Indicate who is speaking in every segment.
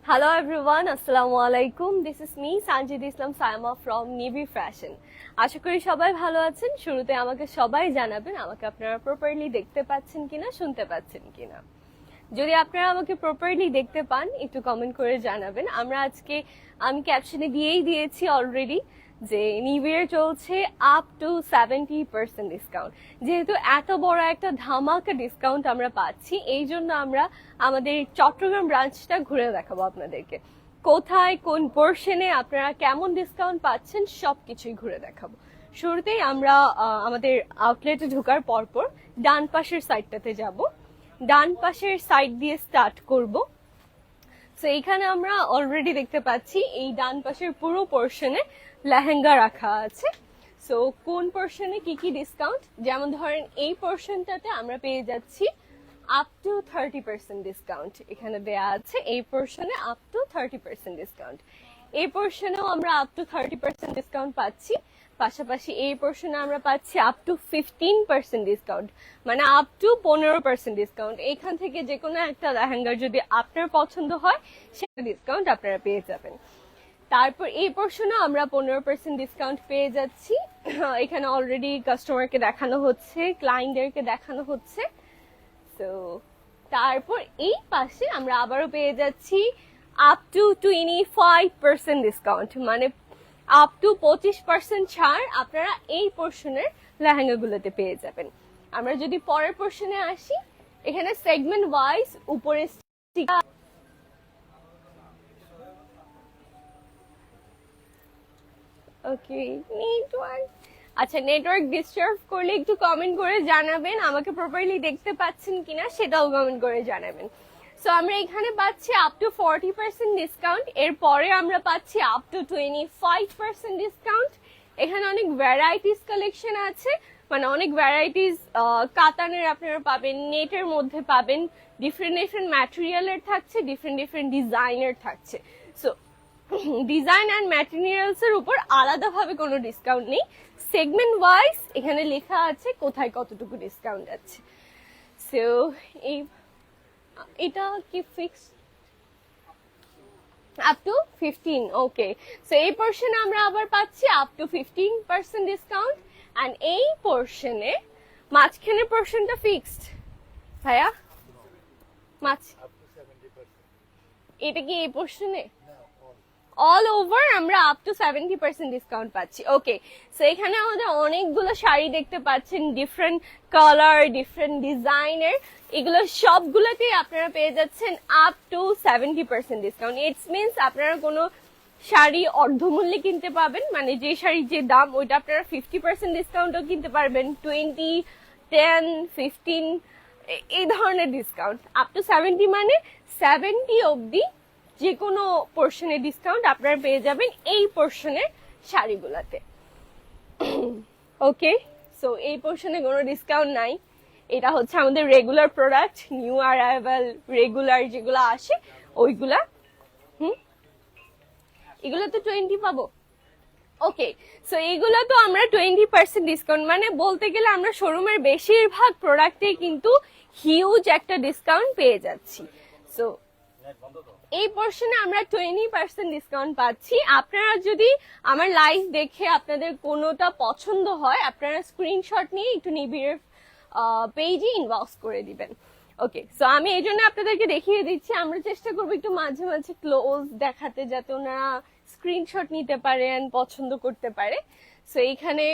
Speaker 1: Hello everyone, Assalamu alaikum. This is me, Sanjid Islam Saima from Nibi Fashion. আশা করি সবাই ভালো আছেন। শুরুতে আমাকে সবাই জানাবেন আমাকে আপনারা প্রপারলি দেখতে পাচ্ছেন কিনা, শুনতে পাচ্ছেন কিনা। যদি আপনারা আমাকে প্রপারলি দেখতে পান একটু কমেন্ট করে জানাবেন। আমি ক্যাপশনে দিয়েই দিয়েছি অলরেডি যে নিউ ইয়ার চলছে আপ টু 70% ডিসকাউন্ট। যেহেতু এত বড় একটা ধামাকা ডিসকাউন্ট আমরা পাচ্ছি, এই জন্য আমরা আমাদের চট্টগ্রাম ব্রাঞ্চটা ঘুরে দেখাবো আপনাদেরকে। কোথায় কোন পোর্শনে আপনারা কেমন ডিসকাউন্ট পাচ্ছেন সবকিছুই ঘুরে দেখাবো। শুরুতেই আমরা আমাদের আউটলেটে ঢোকার পরপর ডান পাশের সাইডটাতে যাব। ডান পাশের সাইড দিয়ে স্টার্ট করব। তো এইখানে আমরা অলরেডি দেখতে পাচ্ছি এই ডান পাশের পুরো পোর্শনে লেহেঙ্গা রাখা আছে। সো কোন পোর্শনে কি কি ডিসকাউন্ট, যেমন ধরেন এই পোর্শনটাতে আমরা পেয়ে যাচ্ছি আপ টু 30% ডিসকাউন্ট এখানে দেয়া আছে। এই পোর্শনে আপ টু 30% ডিসকাউন্ট। এই পোর্শনেও আমরা আপ টু 30% ডিসকাউন্ট পাচ্ছি। পাশাপাশি এই পোর্শনে আমরা পাচ্ছি আপ টু 15% ডিসকাউন্ট, মানে আপ টু 15% ডিসকাউন্ট। এইখান থেকে যে কোনো একটা লেহেঙ্গার যদি আপনার পছন্দ হয় সেটা ডিসকাউন্ট আপনারা পেয়ে যাবেন। তারপর এই পোর্শনে আমরা 15% ডিসকাউন্ট পেয়ে যাচ্ছি। এখানে অলরেডি কাস্টমারকে দেখানো হচ্ছে, ক্লায়েন্টদেরকে দেখানো হচ্ছে। তো তারপর এই পাশে আমরা আবারও পেয়ে যাচ্ছি আপ টু 25% ডিসকাউন্ট, মানে আপ টু 25% ছাড় আপনারা এই পোর্শনের লেহেঙ্গাগুলোতে পেয়ে যাবেন। আমরা যদি পরের পোর্শনে আসি, এখানে সেগমেন্ট ওয়াইজ উপরে ওকে নেটওয়ার্ক, আচ্ছা নেটওয়ার্ক ডিস্টার্ব করলে একটু কমেন্ট করে জানাবেন। আমাকে প্রপারলি দেখতে পাচ্ছেন কিনা সেটাও কমেন্ট করে জানাবেন। সো আমরা এখানে পাচ্ছি আপ টু 40% ডিসকাউন্ট। এরপরে আমরা পাচ্ছি আপ টু 25% ডিসকাউন্ট। এখানে অনেক ভ্যারাইটিস কালেকশন আছে, মানে অনেক ভ্যারাইটিস কাতানের আপনারা পাবেন, নেটের মধ্যে পাবেন, ডিফারেন্ট ডিফারেন্ট ম্যাটেরিয়ালের থাকছে, ডিফারেন্ট ডিফারেন্ট ডিজাইনের থাকছে। সো ডিজাইন অ্যান্ড ম্যাটেরিয়ালস এর উপর আলাদাভাবে কোনো ডিসকাউন্ট নেই। সেগমেন্ট ওয়াইজ এখানে লেখা আছে কোথায় কতটুকু ডিসকাউন্ট আছে। সো এটা কি fix up to 15। Okay, so এই পোর্শনে আমরা আবার পাচ্ছি আপ টু 15% ডিসকাউন্ট। অ্যান্ড এই পোর্শনে মাঝখানের পোর্শনটা ফিক্সড ভাইয়া, এটা কি এই পোর্শনে অল ওভার আমরা আপ টু 70% ডিসকাউন্ট পাচ্ছি। ওকে, সো এখানে আমাদের অনেকগুলো শাড়ি দেখতে পাচ্ছেন, ডিফারেন্ট কালার, ডিফারেন্ট ডিজাইনের। এগুলো সবগুলোতেই আপনারা পেয়ে যাচ্ছেন up to 70% discount. It's means আপনারা কোনো শাড়ি অর্ধমূল্যে কিনতে পাবেন, মানে যে শাড়ির যে দাম ওইটা আপনারা 50% ডিসকাউন্টও কিনতে পারবেন, 20, 10, 15 এই ধরনের ডিসকাউন্ট। আপ টু 70 মানে 70 অবধি যে কোনো পোর্শনের ডিসকাউন্ট আপনারা পেয়ে যাবেন এই পোর্শনের শাড়িগুলোতে। ওকে, সো এই পোর্শনে কোনো ডিসকাউন্ট নাই। এটা হচ্ছে আমাদের regular product, new arrival regular যেগুলো আসে ওইগুলা। এগুলো তো 20 পাবো। ওকে, সো এইগুলো তো আমরা 20% ডিসকাউন্ট, মানে বলতে গেলে আমরা শোরুমের বেশিরভাগ প্রোডাক্টে কিন্তু হিউজ একটা ডিসকাউন্ট পেয়ে যাচ্ছি। সো এই পোর্শনে আমরা 20% ডিসকাউন্ট পাচ্ছি। আপনারা যদি আমার লাইভ দেখে আপনাদের কোনোটা পছন্দ হয় আপনারা স্ক্রিনশট নিয়ে একটু নিবিড় পেজে ইনবক্স করে দিবেন। ওকে, সো আমি এই জন্য আপনাদেরকে দেখিয়ে দিচ্ছি। আমরা চেষ্টা করবো একটু মাঝে মাঝে ক্লোজ দেখাতে, যাতে ওনারা স্ক্রিনশট নিতে পারেন, পছন্দ করতে পারে। সো এইখানে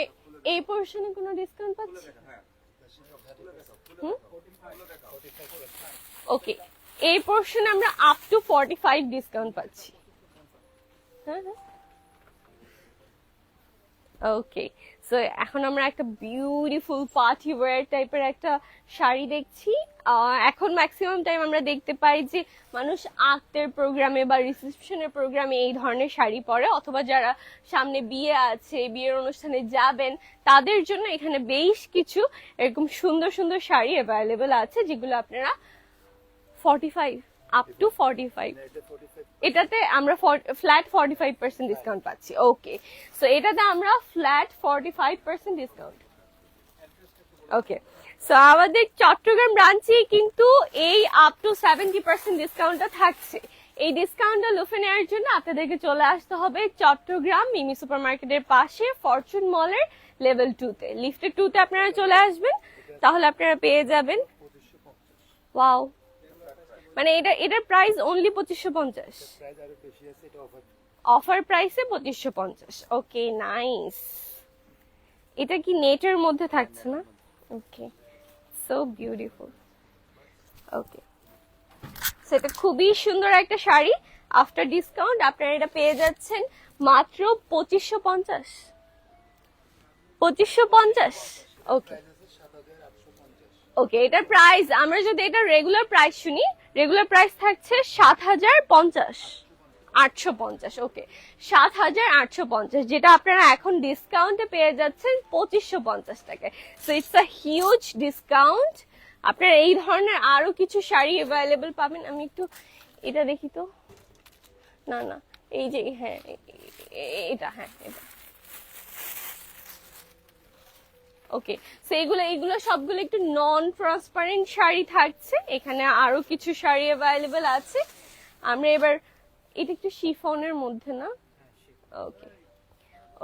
Speaker 1: এই পোর্শনে কোনো ডিসকাউন্ট পাচ্ছি। ওকে, এই পোর্শনে আমরা আপ টু 45 ডিসকাউন্ট পাচ্ছি। ওকে, সো এখন আমরা একটা বিউটিফুল পার্টি ওয়্যার টাইপের একটা শাড়ি দেখছি। এখন ম্যাক্সিমাম টাইম আমরা দেখতে পাই যে মানুষ আক্তের প্রোগ্রামে বা রিসেপশনের প্রোগ্রামে এই ধরনের শাড়ি পরে, অথবা যারা সামনে বিয়ে আছে, বিয়ের অনুষ্ঠানে যাবেন তাদের জন্য এখানে বেশ কিছু এরকম সুন্দর সুন্দর শাড়ি অ্যাভেলেবেল আছে, যেগুলো আপনারা 45 আপ টু 45 এটাতে আমরা ফ্ল্যাট 45% ডিসকাউন্ট পাচ্ছি। ওকে, সো এটাতে আমরা ফ্ল্যাট 45% ডিসকাউন্ট। ওকে, সো আমাদের চট্টগ্রাম ব্রাঞ্চে কিন্তু এই আপ টু 70% ডিসকাউন্টটা থাকছে। এই ডিসকাউন্টটা লুফে নেওয়ার জন্য আপনাদেরকে চলে আসতে হবে চট্টগ্রাম মিমি সুপারমার্কেটের পাশে ফরচুন মলের লেভেল 2 তে, লিফটের 2 তে আপনারা চলে আসবেন, তাহলে আপনারা পেয়ে যাবেন। ওয়াও, মানে এটার প্রাইস অনলি 2550, অফার প্রাইসে 2550। ওকে, নাইস। এটা কি নেটের মধ্যে থাকছে না? ওকে, সো বিউটিফুল। ওকে, সেটা খুবই সুন্দর একটা শাড়ি। আফটার ডিসকাউন্ট আপনারা এটা পেয়ে যাচ্ছেন মাত্র 2550। 2550। ওকে ওকে, এটার প্রাইস আমরা যদি এটা রেগুলার প্রাইস শুনি, রেগুলার প্রাইস থাকছে 7050, 850। ওকে, 7850, যেটা আপনারা এখন ডিসকাউন্টে পেয়ে যাচ্ছেন 2550 টাকায়। So it's a huge discount. আপনারা এই ধরনের আরো কিছু শাড়ি অ্যাভেলেবল পাবেন। আমি একটু এটা দেখি তো, না না, এই যে, হ্যাঁ এটা, হ্যাঁ এটা। ওকে, সো এইগুলো সবগুলো একটু নন ট্রান্সপারেন্ট শাড়ি থাকছে। এখানে আরো কিছু শাড়ি অ্যাভেলেবল আছে। আমরা এবার এটা একটু শিফনের মধ্যে, না? ওকে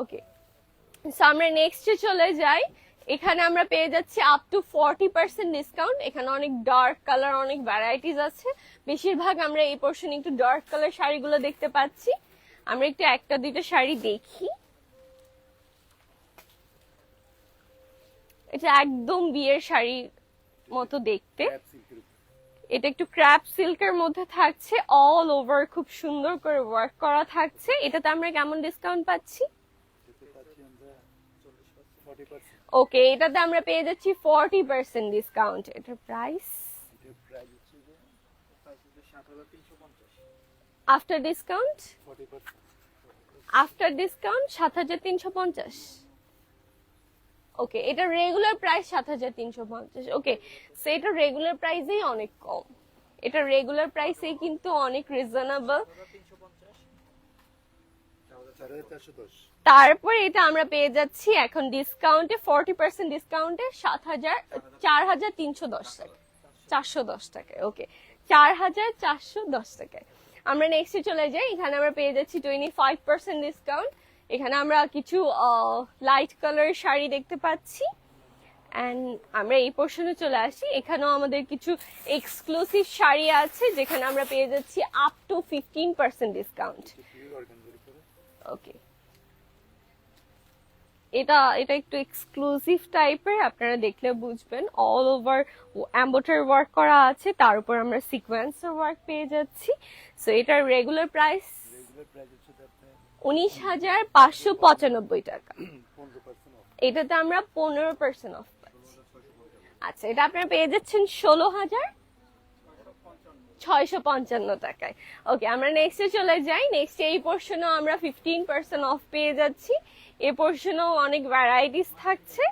Speaker 1: ওকে, সো আমরা নেক্সটে চলে যাই। এখানে আমরা পেয়ে যাচ্ছি আপ টু 40% ডিসকাউন্ট। এখানে অনেক ডার্ক কালার, অনেক ভ্যারাইটিস আছে। বেশিরভাগ আমরা এই পোর্শনে একটু ডার্ক কালার শাড়িগুলো দেখতে পাচ্ছি। আমরা একটু একটা দুইটা শাড়ি দেখি। এটা একদম বিয়ের শাড়ির মতো দেখতে। এটা একটু ক্র্যাপ সিল্কের মধ্যে থাকছে, অল ওভার খুব সুন্দর করে ওয়ার্ক করা থাকছে। এটাতে আমরা কেমন ডিসকাউন্ট পাচ্ছি? ওকে, এটাতে আমরা পেয়ে যাচ্ছি 40% ডিসকাউন্ট। এটার price after discount, after discount 7350। ওকে, এটা রেগুলার প্রাইস 7350। ওকে, সো এটা রেগুলার প্রাইসেই অনেক কম। এটা রেগুলার প্রাইসেই কিন্তু অনেক রিজনেবল। তারপর এটা আমরা পেয়ে যাচ্ছি এখন ডিসকাউন্টে, 40% ডিসকাউন্টে 4310 টাকা, 410 টাকায়। ওকে, 4410 টাকায়। আমরা নেক্সটে চলে যাই। এখানে আমরা পেয়ে যাচ্ছি 25% ডিসকাউন্ট। এখানে আমরা কিছু লাইট কালার শাড়ি দেখতে পাচ্ছি। এন্ড আমরা এই পোর্শনে চলে আসি। এখানেও আমাদের কিছু এক্সক্লুসিভ শাড়ি আছে, যেখানে আমরা পেয়ে যাচ্ছি আপ টু 15% ডিসকাউন্ট। ওকে, এটা একটু এক্সক্লুসিভ টাইপের, আপনারা দেখলে বুঝবেন। অল ওভার এমব্রয়ডারি ওয়ার্ক করা আছে, তার উপর আমরা সিকোয়েন্সের ওয়ার্ক পেয়ে যাচ্ছি। সো এটার রেগুলার প্রাইস 19,595 টাকা। এটাতে আমরা 15% অফ পাচ্ছি। আচ্ছা, এটা আপনারা পেয়ে যাচ্ছেন 16,655 টাকায়। ওকে, আমরা নেক্সটে চলে যাই। নেক্সট এই পোর্শনেও আমরা 15% অফ পেয়ে যাচ্ছি। এই পোর্শনেও অনেক ভ্যারাইটিস থাকছে।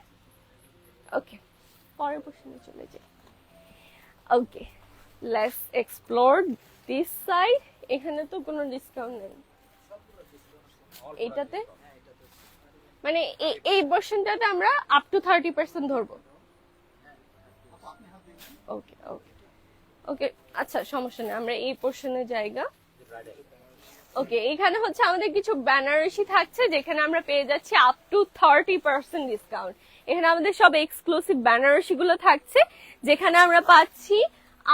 Speaker 1: ওকে, পরের পোর্শনে চলে যাই। ওকে, লেটস এক্সপ্লোর দিস সাইড। এখানে তো কোনো ডিসকাউন্ট নেই এইটাতে, মানে এই পোর্শনটাতে আমরা আপ টু 30% ধরবো। ওকে ওকে ওকে, আচ্ছা সমস্যা নেই, আমরা এই পোর্শনের জায়গা। ওকে, এখানে হচ্ছে আমাদের কিছু বেনারসি থাকছে, যেখানে আমরা পেয়ে যাচ্ছি আপ টু 30% ডিসকাউন্ট। এখানে আমাদের সব এক্সক্লুসিভ বেনারসি গুলো থাকছে, যেখানে আমরা পাচ্ছি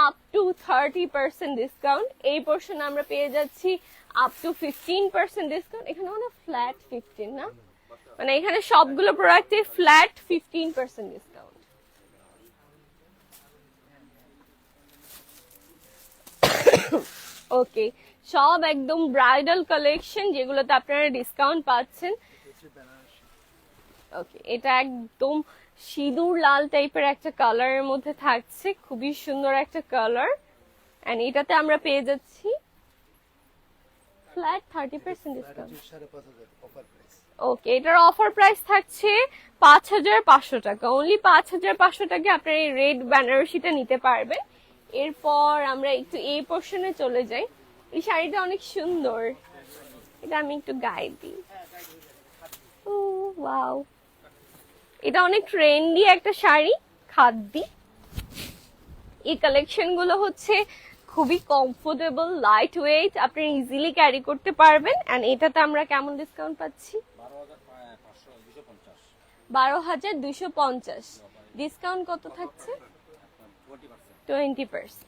Speaker 1: আপ টু 30% ডিসকাউন্ট। এই পোর্শনে আমরা পেয়ে যাচ্ছি আপ টু 15% ডিসকাউন্ট। এখানে মানে ফ্ল্যাট 15, না, মানে এখানে সবগুলো প্রোডাক্টে ফ্ল্যাট 15% ডিসকাউন্ট। ওকে, সব একদম ব্রাইডাল কালেকশন, যেগুলোতে আপনারা ডিসকাউন্ট পাচ্ছেন। ওকে, এটা একদম সিঁদুর লাল টাইপের একটা কালারের মধ্যে থাকছে, খুবই সুন্দর একটা কালার। এন্ড এটাতে আমরা পেয়ে যাচ্ছি ফ্ল্যাট 30% ডিসকাউন্ট। ওকে, এটার অফার প্রাইস থাকছে 5,500 টাকা। অনলি 5,500 টাকা আপনারা এই রেড বেনারসিটা নিতে পারবেন। এরপর আমরা একটু এই পোর্শনে চলে যাই। এই শাড়িটা অনেক সুন্দর, এটা আমি একটু গায়ে দিই। ও ওয়াও, এটা অনেক ট্রেন্ডি একটা শাড়ি, খাদ্দি। এই কালেকশন গুলো হচ্ছে খুবই কমফোর্টেবল, লাইট ওয়েট, আপনি ইজিলি ক্যারি করতে পারবেন। এন্ড এটাতে আমরা কেমন ডিসকাউন্ট পাচ্ছি? 12,250। ডিসকাউন্ট কত থাকছে? 20%।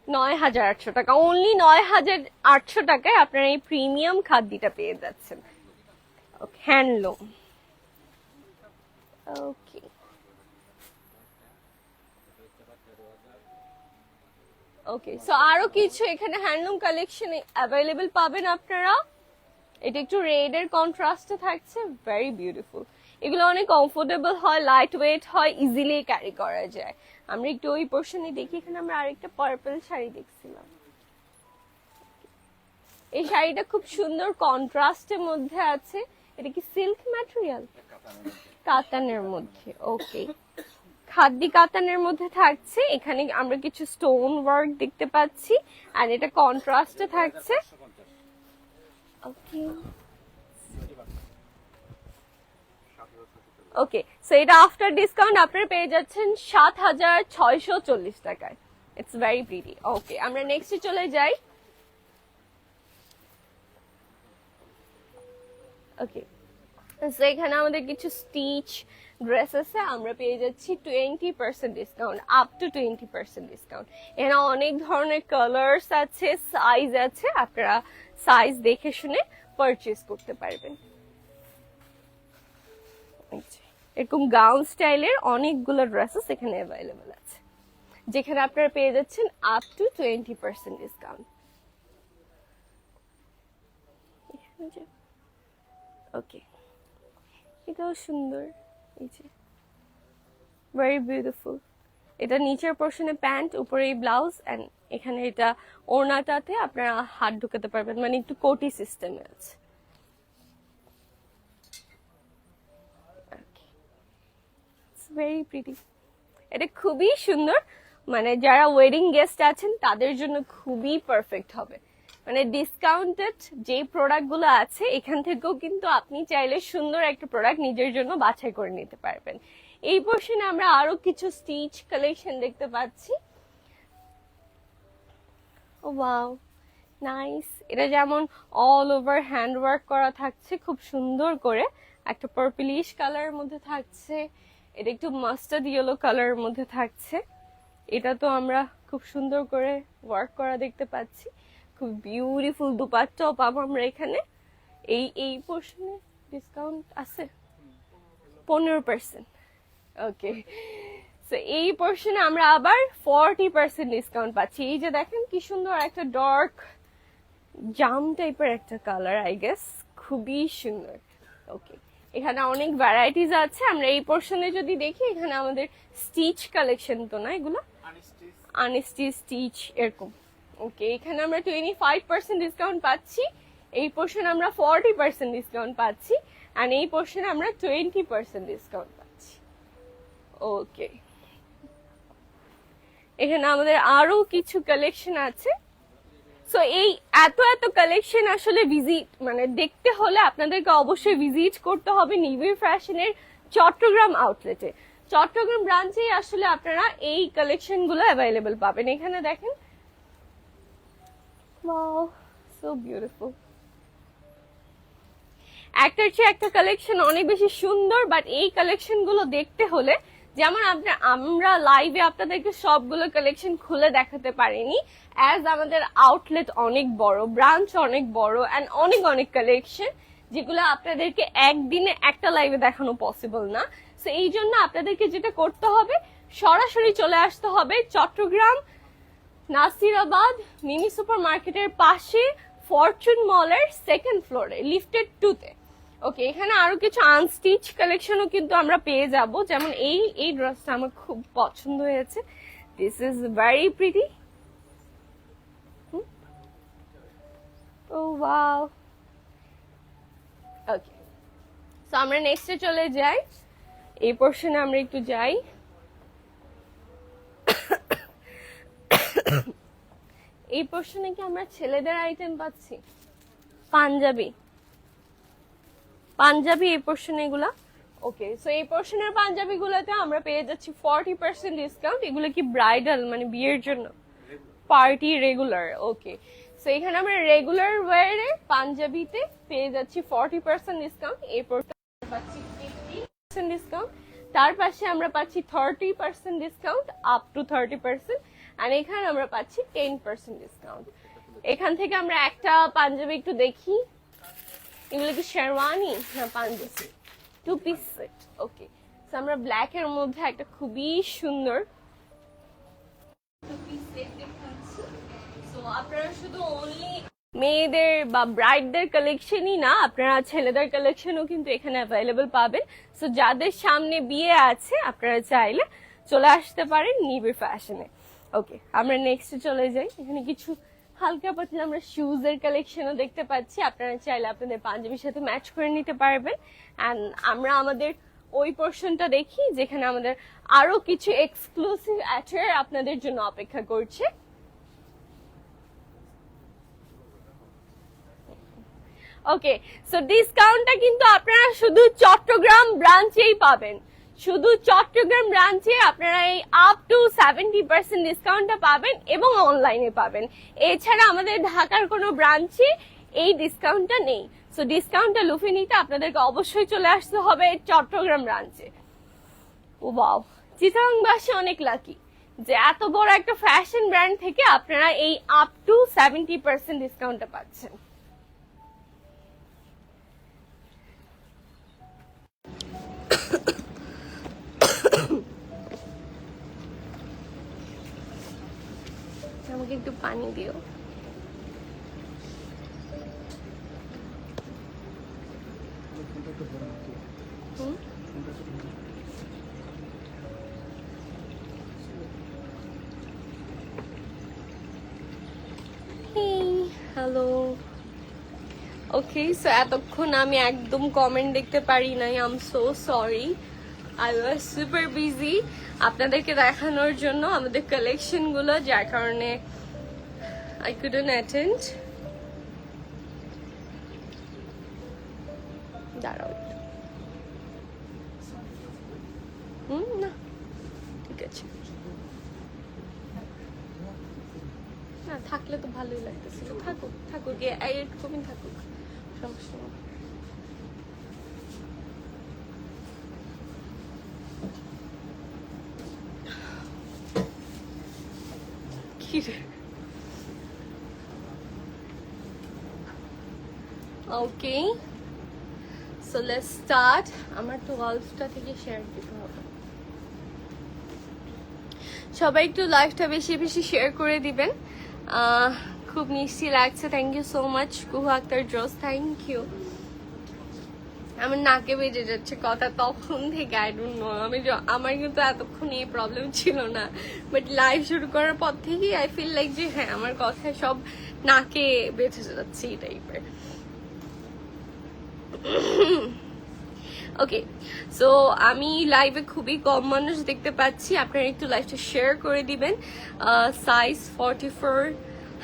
Speaker 1: 9,800 টাকা, অনলি 9,800 টাকায় আপনারা এই প্রিমিয়াম খাদ্যটা পেয়ে যাচ্ছেন। হ্যান্ডলুম। ওকে, ওকে, সো আরো কিছু এখানে হ্যান্ডলুম কালেকশন অ্যাভেলেবল পাবেন আপনারা। এটা একটু রেড এর কন্ট্রাস্টে থাকছে, ভেরি বিউটিফুল। এগুলো অনেক কমফোর্টেবল হয়, লাইট ওয়েট হয়, ইজিলি ক্যারি করা যায়। আমরা একটু ওই পোর্শনে দেখি, এখানে আমরা আরেকটা পার্পল শাড়ি দেখছিলাম। এই শাড়িটা খুব সুন্দর কন্ট্রাস্টের মধ্যে আছে। এটা কি সিল্ক ম্যাটেরিয়াল? কাতানের মধ্যে। ওকে, খাদ্দি কাতানের মধ্যে থাকছে। এখানে আমরা কিছু স্টোন ওয়ার্ক দেখতে পাচ্ছি, আর এটা কন্ট্রাস্টে থাকছে। ওকে, ওকে, সো এটা আফটার ডিসকাউন্ট আপনারা পেয়ে যাচ্ছেন 7,640 টাকায়। It's very pretty. ওকে, আমরা নেক্সটে চলে যাই। ওকে, সো এখানে আমাদের কিছু স্টিচ ড্রেস আছে, আমরা পেয়ে যাচ্ছি 20% ডিসকাউন্ট, আপ টু 20% ডিসকাউন্ট। এখানে অনেক ধরনের কালার্স আছে, সাইজ আছে, আপনারা সাইজ দেখে শুনে পারচেজ করতে পারবেন। এরকম গাউন স্টাইলের অনেকগুলো ড্রেসেস এখানে অ্যাভেলেবল আছে, যেখানে আপনারা পেয়ে যাচ্ছেন আপ টু 20% ডিসকাউন্ট। ওকে, এটাও সুন্দর, এই যে ভেরি বিউটিফুল। এটা নিচের পোর্শনে প্যান্ট, উপরে ব্লাউজ, এন্ড এখানে এটা ওড়নাটাতে আপনারা হাত ঢুকাতে পারবেন, মানে একটু কোটি সিস্টেমে আছে। ভেরি প্রিটি, এটা খুবই সুন্দর। মানে যারা ওয়েডিং গেস্ট আছেন তাদের জন্য খুবই পারফেক্ট হবে। মানে ডিসকাউন্টেড যে প্রোডাক্ট গুলো আছে এখান থেকেও কিন্তু আপনি চাইলে সুন্দর একটা প্রোডাক্ট নিজের জন্য বাছাই করে নিতে পারবেন। এই পোর্শনে আমরা আরো কিছু স্টিচ কালেকশন দেখতে পাচ্ছি। Wow, nice. এটা যেমন অল ওভার হ্যান্ড ওয়ার্ক করা থাকছে খুব সুন্দর করে, একটা পার্পলিশ কালারের মধ্যে থাকছে, এটা একটু মাস্টার্ড ইয়েলো কালারের মধ্যে থাকছে। এটা তো আমরা খুব সুন্দর করে ওয়ার্ক করা দেখতে পাচ্ছি, খুব বিউটিফুল দুপাট্টাও পাবো আমরা এখানে। এই পোর্শনে ডিসকাউন্ট আছে 15%। ওকে, সো এই পোর্শনে আমরা আবার 40% ডিসকাউন্ট পাচ্ছি। এই যে দেখেন কি সুন্দর একটা ডার্ক জাম টাইপের একটা কালার, আই গেস খুবই সুন্দর। ওকে, এখানে অনেক ভ্যারাইটিস আছে। আমরা এই পোর্শনে যদি দেখি, এখানে আমাদের স্টিচ কালেকশন তো না, এগুলো আনস্টিচ স্টিচ এরকম। ওকে, এখানে আমরা 25% ডিসকাউন্ট পাচ্ছি। এই পোর্শনে আমরা 40% ডিসকাউন্ট পাচ্ছি, আর এই পোর্শনে আমরা 20% ডিসকাউন্ট পাচ্ছি। ওকে, এখানে আমাদের আরো কিছু কালেকশন আছে। সো এই এত এত কালেকশন আসলে ভিজিট মানে দেখতে হলে আপনাদেরকে অবশ্যই ভিজিট করতে হবে নিভি ফ্যাশনের চট্টগ্রাম আউটলেটে। চট্টগ্রাম ব্রাঞ্চেই আসলে আপনারা এই কালেকশন গুলো অ্যাভেলেবল পাবেন। এখানে দেখেন, ওয়াও, সো বিউটিফুল। একটার চেয়ে একটা কালেকশন অনেক বেশি সুন্দর, বাট এই কালেকশন গুলো দেখতে হলে, যেমন আমরা লাইভে আপনাদেরকে সবগুলো কালেকশন খুলে দেখাতে পারিনি, অ্যাজ আমাদের আউটলেট অনেক বড়, ব্রাঞ্চ অনেক বড়, অ্যান্ড অনেক অনেক কালেকশন, যেগুলো আপনাদেরকে একদিনে একটা লাইভে দেখানো পসিবল না। সো এই জন্য আপনাদেরকে যেটা করতে হবে, সরাসরি চলে আসতে হবে চট্টগ্রাম নাসিরাবাদ মিনি সুপার মার্কেটের পাশে ফরচুন মলের সেকেন্ড ফ্লোরে লিফটেড 2-তে। ওকে, এখানে আরো কিছু আনস্টিচ কালেকশনও কিন্তু আমরা পেয়ে যাব, যেমন এই ড্রেসটা আমার খুব পছন্দ হয়েছে। This is very pretty. Oh wow. Okay, so আমরা নেক্সটে চলে যাই। এই পোর্শনে আমরা একটু যাই। এই পোর্শনে কি আমরা ছেলেদের আইটেম পাচ্ছি? পাঞ্জাবি এই পোর্শনে এগুলা। ওকে, সো এই পোর্শনের পাঞ্জাবি গুলোতে আমরা পেয়ে যাচ্ছি 40% ডিসকাউন্ট। এগুলো কি ব্রাইডাল মানে বিয়ের জন্য, পার্টি রেগুলার? ওকে, সো এখানে আমরা রেগুলার ওয়্যারে পাঞ্জাবিতে পেয়ে যাচ্ছি 40% ডিসকাউন্ট। এরপর পাচ্ছি 50% ডিসকাউন্ট, তার পাশে আমরা পাচ্ছি 30% ডিসকাউন্ট আপ টু 30%, আর এখানে আমরা পাচ্ছি 10% ডিসকাউন্ট। এখান থেকে আমরা একটা পাঞ্জাবি একটু দেখি, এগুলো কি শেরওয়ানি না Punjabi? 2 piece set. Okay, so আমরা ব্ল্যাক এর মধ্যে একটা খুবই সুন্দর 2 পিস সেট দেখাচ্ছি। সো আপনারা শুধু অনলি মেয়েদের বা ব্রাইডদের কালেকশনই না, আপনারা ছেলেদের কালেকশনও কিন্তু এখানে অ্যাভেলেবল পাবেন। সো যাদের সামনে বিয়ে আছে আপনারা চাইলে চলে আসতে পারেন নিবিড় ফ্যাশনে। ওকে, আমরা নেক্সটে চলে যাই। এখানে কিছু হালকা পাতলা আমরা শুজ এর কালেকশনও দেখতে পাচ্ছি, আপনারা চাইলে আপনাদের পাঞ্জাবির সাথে ম্যাচ করে নিতে পারবেন। এন্ড আমরা আমাদের ওই পোর্শনটা দেখি যেখানে আমাদের আরো কিছু এক্সক্লুসিভ অ্যাটায়ার আপনাদের জন্য অপেক্ষা করছে। ওকে, সো ডিসকাউন্টটা কিন্তু আপনারা শুধু চট্টগ্রাম ব্রাঞ্চেই পাবেন। শুধু চট্টগ্রাম ব্রাঞ্চে আপনারা এই আপ টু 70% ডিসকাউন্টটা পাবেন এবং অনলাইনে পাবেন। এছাড়া আমাদের ঢাকার কোনো ব্রাঞ্চে এই ডিসকাউন্টটা নেই। সো ডিসকাউন্টটা লুফে নিতে আপনাদেরকে অবশ্যই চলে আসতে হবে চট্টগ্রাম ব্রাঞ্চে। ও ওয়াও, চিটাগাংবাসী অনেক লাকি যে এত বড় একটা ফ্যাশন ব্র্যান্ড থেকে আপনারা এই আপ টু 70% ডিসকাউন্টটা পাচ্ছেন। আমাকে একটু পানি দিও। হ্যালো। ওকে, সো এতক্ষণ আমি একদম কমেন্ট দেখতে পারি নাই, I am so sorry, I was super busy আপনাদেরকে দেখানোর জন্য আমাদের কালেকশন গুলো, যার কারণে আই কুডন্ট অ্যাটেন্ড। দাঁড়াও, না ঠিক আছে, না থাকলে তো ভালোই লাগতেছিল, থাকুক থাকুক, এরকমই থাকুক, সমস্যা নেই। ওকে, সো লেটস স্টার্ট। আমার তো গল্ফটা থেকে শেয়ার দিতে হবে, সবাই একটু লাইভটা বেশি বেশি শেয়ার করে দিবেন। খুব মিষ্টি লাগছে, থ্যাংক ইউ সো মাচ কুহু আক্তার জোস, থ্যাংক ইউ। আমার নাকে বেজে যাচ্ছে কথা তখন থেকে, আই ডোন্ট নো, আমার কিন্তু এতক্ষণ এই প্রবলেম ছিল না, বাট লাইভ শুরু করার পর থেকেই আই ফিল লাইক যে হ্যাঁ আমার কথা সব নাকে বেজে যাচ্ছে এই টাইপের। ওকে, সো আমি লাইভে খুবই কম মানুষ দেখতে পাচ্ছি, আপনারা একটু লাইভটা শেয়ার করে দিবেন। সাইজ 44,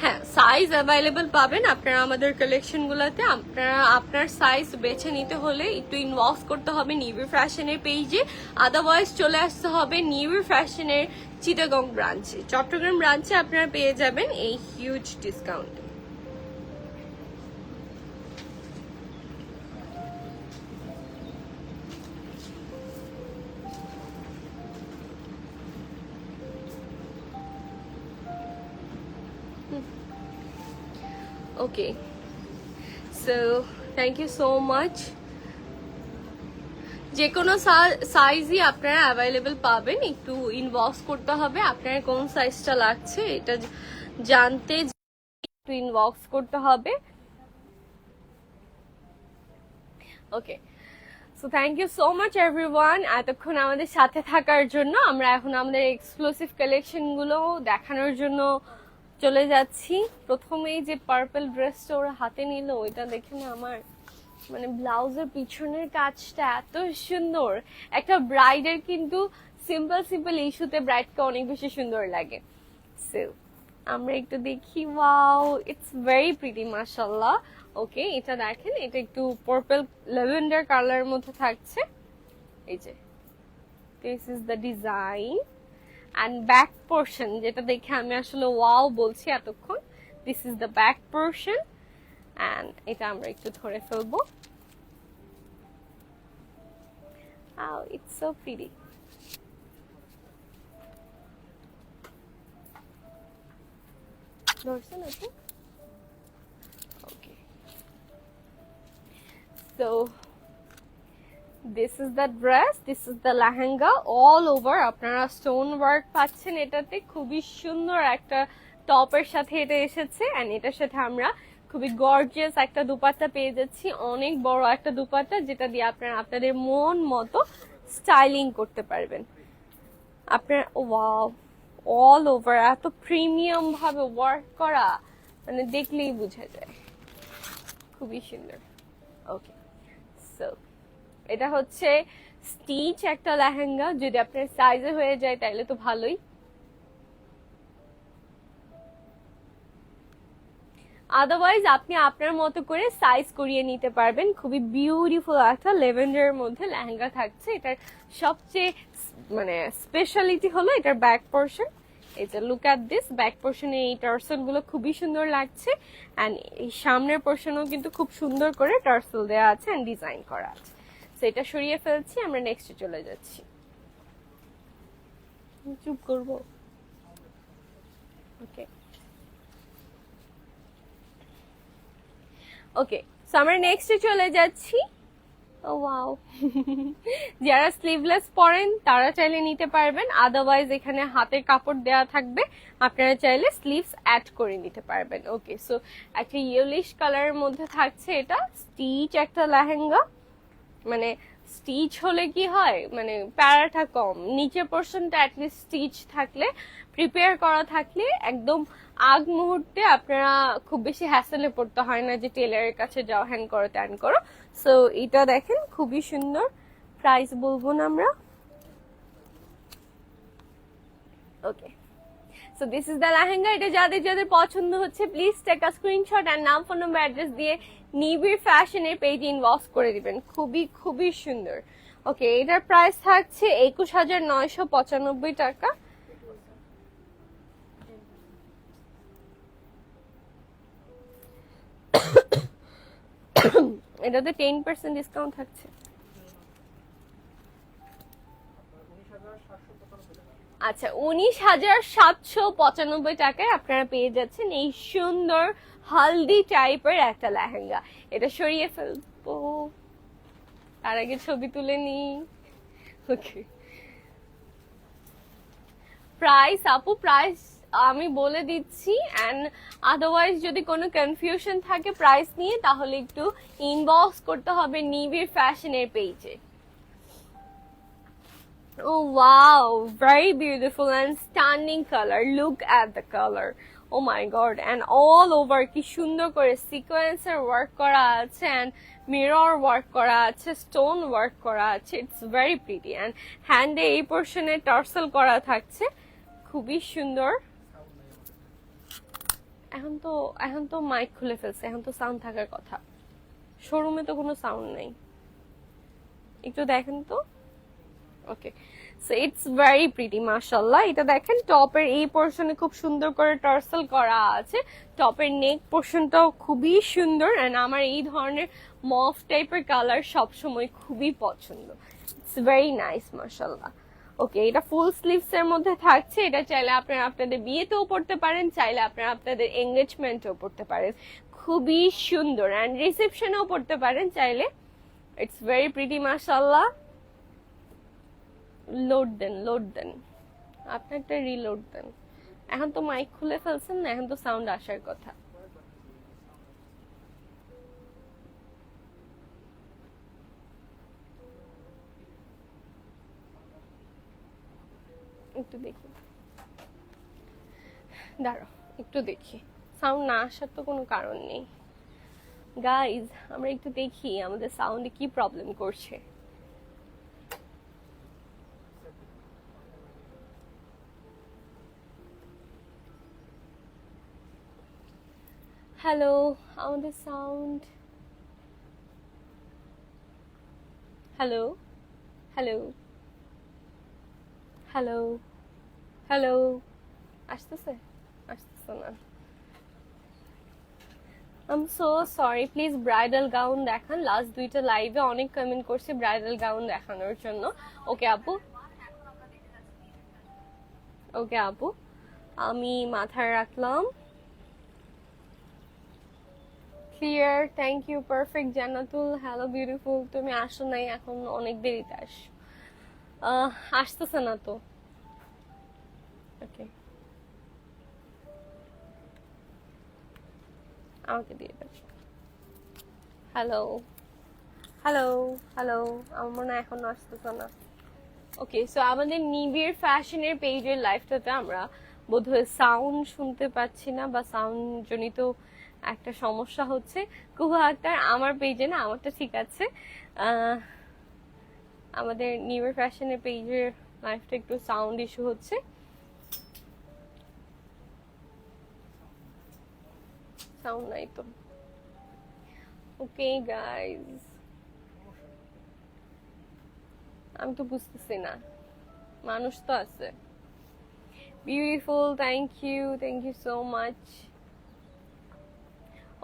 Speaker 1: হ্যাঁ সাইজ অ্যাভেলেবল পাবেন আপনারা আমাদের কালেকশন গুলাতে। আপনারা আপনার সাইজ বেছে নিতে হলে একটু ইনবক্স করতে হবে নিবিড় ফ্যাশনের পেজে, আদারওয়াইজ চলে আসতে হবে নিবিড় ফ্যাশনের চিটাগং ব্রাঞ্চে। চট্টগ্রাম ব্রাঞ্চে আপনারা পেয়ে যাবেন এই huge discount. Okay, so thank you so much. যে কোনো সাইজই আপনারা অ্যাভেলেবল পাবেন, একটু ইনবক্স করতে হবে আপনার কোন সাইজটা লাগছে এটা জানতে, একটু ইনবক্স করতে হবে। Okay, so thank you so much everyone এতক্ষণ আমাদের সাথে থাকার জন্য। আমরা এখন আমাদের এক্সক্লুসিভ কালেকশন গুলো দেখানোর জন্য চলে যাচ্ছি। প্রথমেই যে পার্পল ড্রেসটা ওরা হাতে নিল, ওইটা দেখে না আমার মানে ব্লাউজের পিছনের কাজটা এত সুন্দর। একটা ব্রাইডের কিন্তু সিম্পল সিম্পল ইস্যুতে ব্রাইডকে অনেক বেশি সুন্দর লাগে। সো আমরা একটু দেখি, ওয়াও ইটস ভেরি প্রিটি মাশাআল্লাহ। ওকে, এটা দেখেন, এটা একটু পার্পল ল্যাভেন্ডার কালারের মধ্যে থাকছে। এই যে this is the design and back portion, যেটা দেখে আমি আসলে ওয়াও বলছি এতক্ষণ। This is the back portion and এটা আমরা একটু ধরে ফেলবো। Oh, it's so pretty. Dorson, I think. Okay. So this is the dress, this is the lehenga all over. আপনারা স্টোন ওয়ার্ক পাচ্ছেন এটাতে, খুবই সুন্দর একটা টপের সাথে এটা এসেছে এন্ড এটার সাথে আমরা খুবই গর্জিয়াস একটা দুপাট্টা পেয়ে যাচ্ছি, অনেক বড় একটা দুপাট্টা যেটা দিয়ে আপনারা আপনাদের মন মতো স্টাইলিং করতে পারবেন। আপনার ওয়াও অল ওভার এত প্রিমিয়াম ভাবে ওয়ার্ক করা, মানে দেখলেই বোঝা যায় খুবই সুন্দর। ওকে, সো এটা হচ্ছে স্টিচ একটা লেহেঙ্গা, যদি আপনার সাইজে হয়ে যায় তাহলে তো ভালোই। আদারওয়াইজ আপনি আপনার মতো করে সাইজ করিয়ে নিতে পারবেন। খুবই বিউটিফুল একটা লেভেন্ডারের মধ্যে লেহেঙ্গা থাকছে। এটার সবচেয়ে মানে স্পেশালিটি হলো এটার ব্যাক পোর্শন। এই যে লুক অ্যাট দিস, ব্যাক পোর্শনে এই টার্সেল গুলো খুবই সুন্দর লাগছে এন্ড এই সামনের পোর্শনও কিন্তু খুব সুন্দর করে টার্সেল দেওয়া আছে এন্ড ডিজাইন করা আছে। তো এটা সরিয়ে ফেলছি, আমরা নেক্সটে চলে যাচ্ছি। চুপ করবো? ওকে ওকে, সো আমরা নেক্সটে চলে যাচ্ছি। ও ওয়াও, যারা স্লিভলেস পরেন তারা চাইলে নিতে পারবেন, আদারওয়াইজ এখানে হাতের কাপড় দেওয়া থাকবে, আপনারা চাইলে স্লিভস অ্যাড করে নিতে পারবেন। ওকে, সো একটা ইয়েলিশ কালারের মধ্যে থাকছে এটা, স্টিচ একটা লেহেঙ্গা। মানে স্টিচ হলে কি হয়, মানে প্যারাটা কম, নিচের পোর্শনটা অ্যাটলিস্ট স্টিচ থাকলে, প্রিপেয়ার করা থাকলে একদম আগ মুহূর্তে আপনারা খুব বেশি হ্যাসেলে পড়তে হয় না যে টেলারের কাছে যাও, হ্যান করো ত্যান করো। সো এটা দেখেন খুবই সুন্দর। প্রাইস বলবো না আমরা। Okay, so this is the lehenga. এটা যাদের যাদের পছন্দ হচ্ছে প্লিজ টেক আ স্ক্রিনশট আর নাম, ফোন নাম্বার, অ্যাড্রেস দিয়ে নিবিড় ফ্যাশনের পেজে ইনবক্স করে দিবেন। খুবই খুবই সুন্দর। ওকে, এটার প্রাইস থাকছে 21,995 টাকা। এটাতে 10% ডিসকাউন্ট থাকছে। আচ্ছা, 19,795 টাকায় আপনারা পেয়ে যাচ্ছেন এই সুন্দর হালদি টাইপের একটা লেহেঙ্গা। এটা সরিয়ে ফেলবো, তার আগে ছবি তুলে নি। ওকে, প্রাইস আপু, প্রাইস আমি বলে দিচ্ছি এন্ড আদারওয়াইজ যদি কোনো কনফিউশন থাকে প্রাইস নিয়ে তাহলে একটু ইনবক্স করতে হবে নিবিড় ফ্যাশনের পেজে। Oh wow, very beautiful and stunning color. Look at the color. Oh my god, and all over কি সুন্দর করে সিকোয়েন্সের ওয়ার্ক করা আছে and মিরর ওয়ার্ক করা আছে, স্টোন ওয়ার্ক করা আছে। ইটস ভেরি প্রিটি and হ্যান্ডে এই পোর্শনে টার্সেল করা থাকছে, খুবই সুন্দর। এখন তো মাইক খুলে ফেলছে, এখন তো সাউন্ড থাকার কথা। শোরুমে তো কোনো সাউন্ড নেই, একটু দেখেন তো। ওকে, সো ইটস ভেরি প্রিটি মাশাআল্লাহ। এটা দেখেন টপের এই পোর্শনে খুব সুন্দর করে টার্সেল করা আছে, টপের নেক পোর্শনটাও খুবই সুন্দর এন্ড আমার এই ধরনের মফ টাইপের কালার সবসময় খুবই পছন্দ। ইটস ভেরি নাইস মাশাআল্লাহ। ওকে, এটা ফুল স্লিভস এর মধ্যে থাকছে। এটা চাইলে আপনারা আপনাদের বিয়েতেও পড়তে পারেন, চাইলে আপনারা আপনাদের এঙ্গেজমেন্টেও পড়তে পারেন, খুবই সুন্দর এন্ড রিসেপশনেও পড়তে পারেন চাইলে। ইটস ভেরি প্রিটি মাশাআল্লাহ। লোড দেন আপনারটা, রিলোড দেন। এখন তো মাইক খুলে ফেলছেন না, এখন তো সাউন্ড আসার কথা। একটু দেখি, দাঁড়াও একটু দেখি, সাউন্ড না আসার তো কোনো কারণ নেই। গাইজ, আমরা একটু দেখি আমাদের সাউন্ডে কি প্রবলেম করছে। হ্যালো, আমাদের sound, hello hello hello hello, আসতেছে? আসতেছে না। Um so sorry, please bridal gown দেখান। লাস্ট দুইটা লাইভে অনেক কমেন্ট করছে ব্রাইডাল গাউন দেখানোর জন্য। ওকে আপু, ওকে আপু, আমি মাথায় রাখলাম। Clear, thank you, perfect. Jannatul, hello beautiful, তুমি আসো নাই, এখন অনেক দেরিতে আস। আসতেছে না তো। ওকে, আমাকে দিয়ে দেন। হ্যালো হ্যালো হ্যালো, আমার মনে হয় এখন আসতেছে না। ওকে, সো আমাদের নিবিড় ফ্যাশনের পেজের লাইভটাতে আমরা বোধহয় সাউন্ড শুনতে পাচ্ছি না, বা সাউন্ড জনিত একটা সমস্যা হচ্ছে। কুহু আক্তার, আমার পেজে না, আমারটা ঠিক আছে। আমাদের নিবিড় ফ্যাশনের পেজের লাইভটা একটু সাউন্ড ইস্যু হচ্ছে। সাউন্ড নাই তো। ওকে গাইজ, আমি তো বুঝতেছি না, মানুষ তো আছে। Beautiful, thank you so much.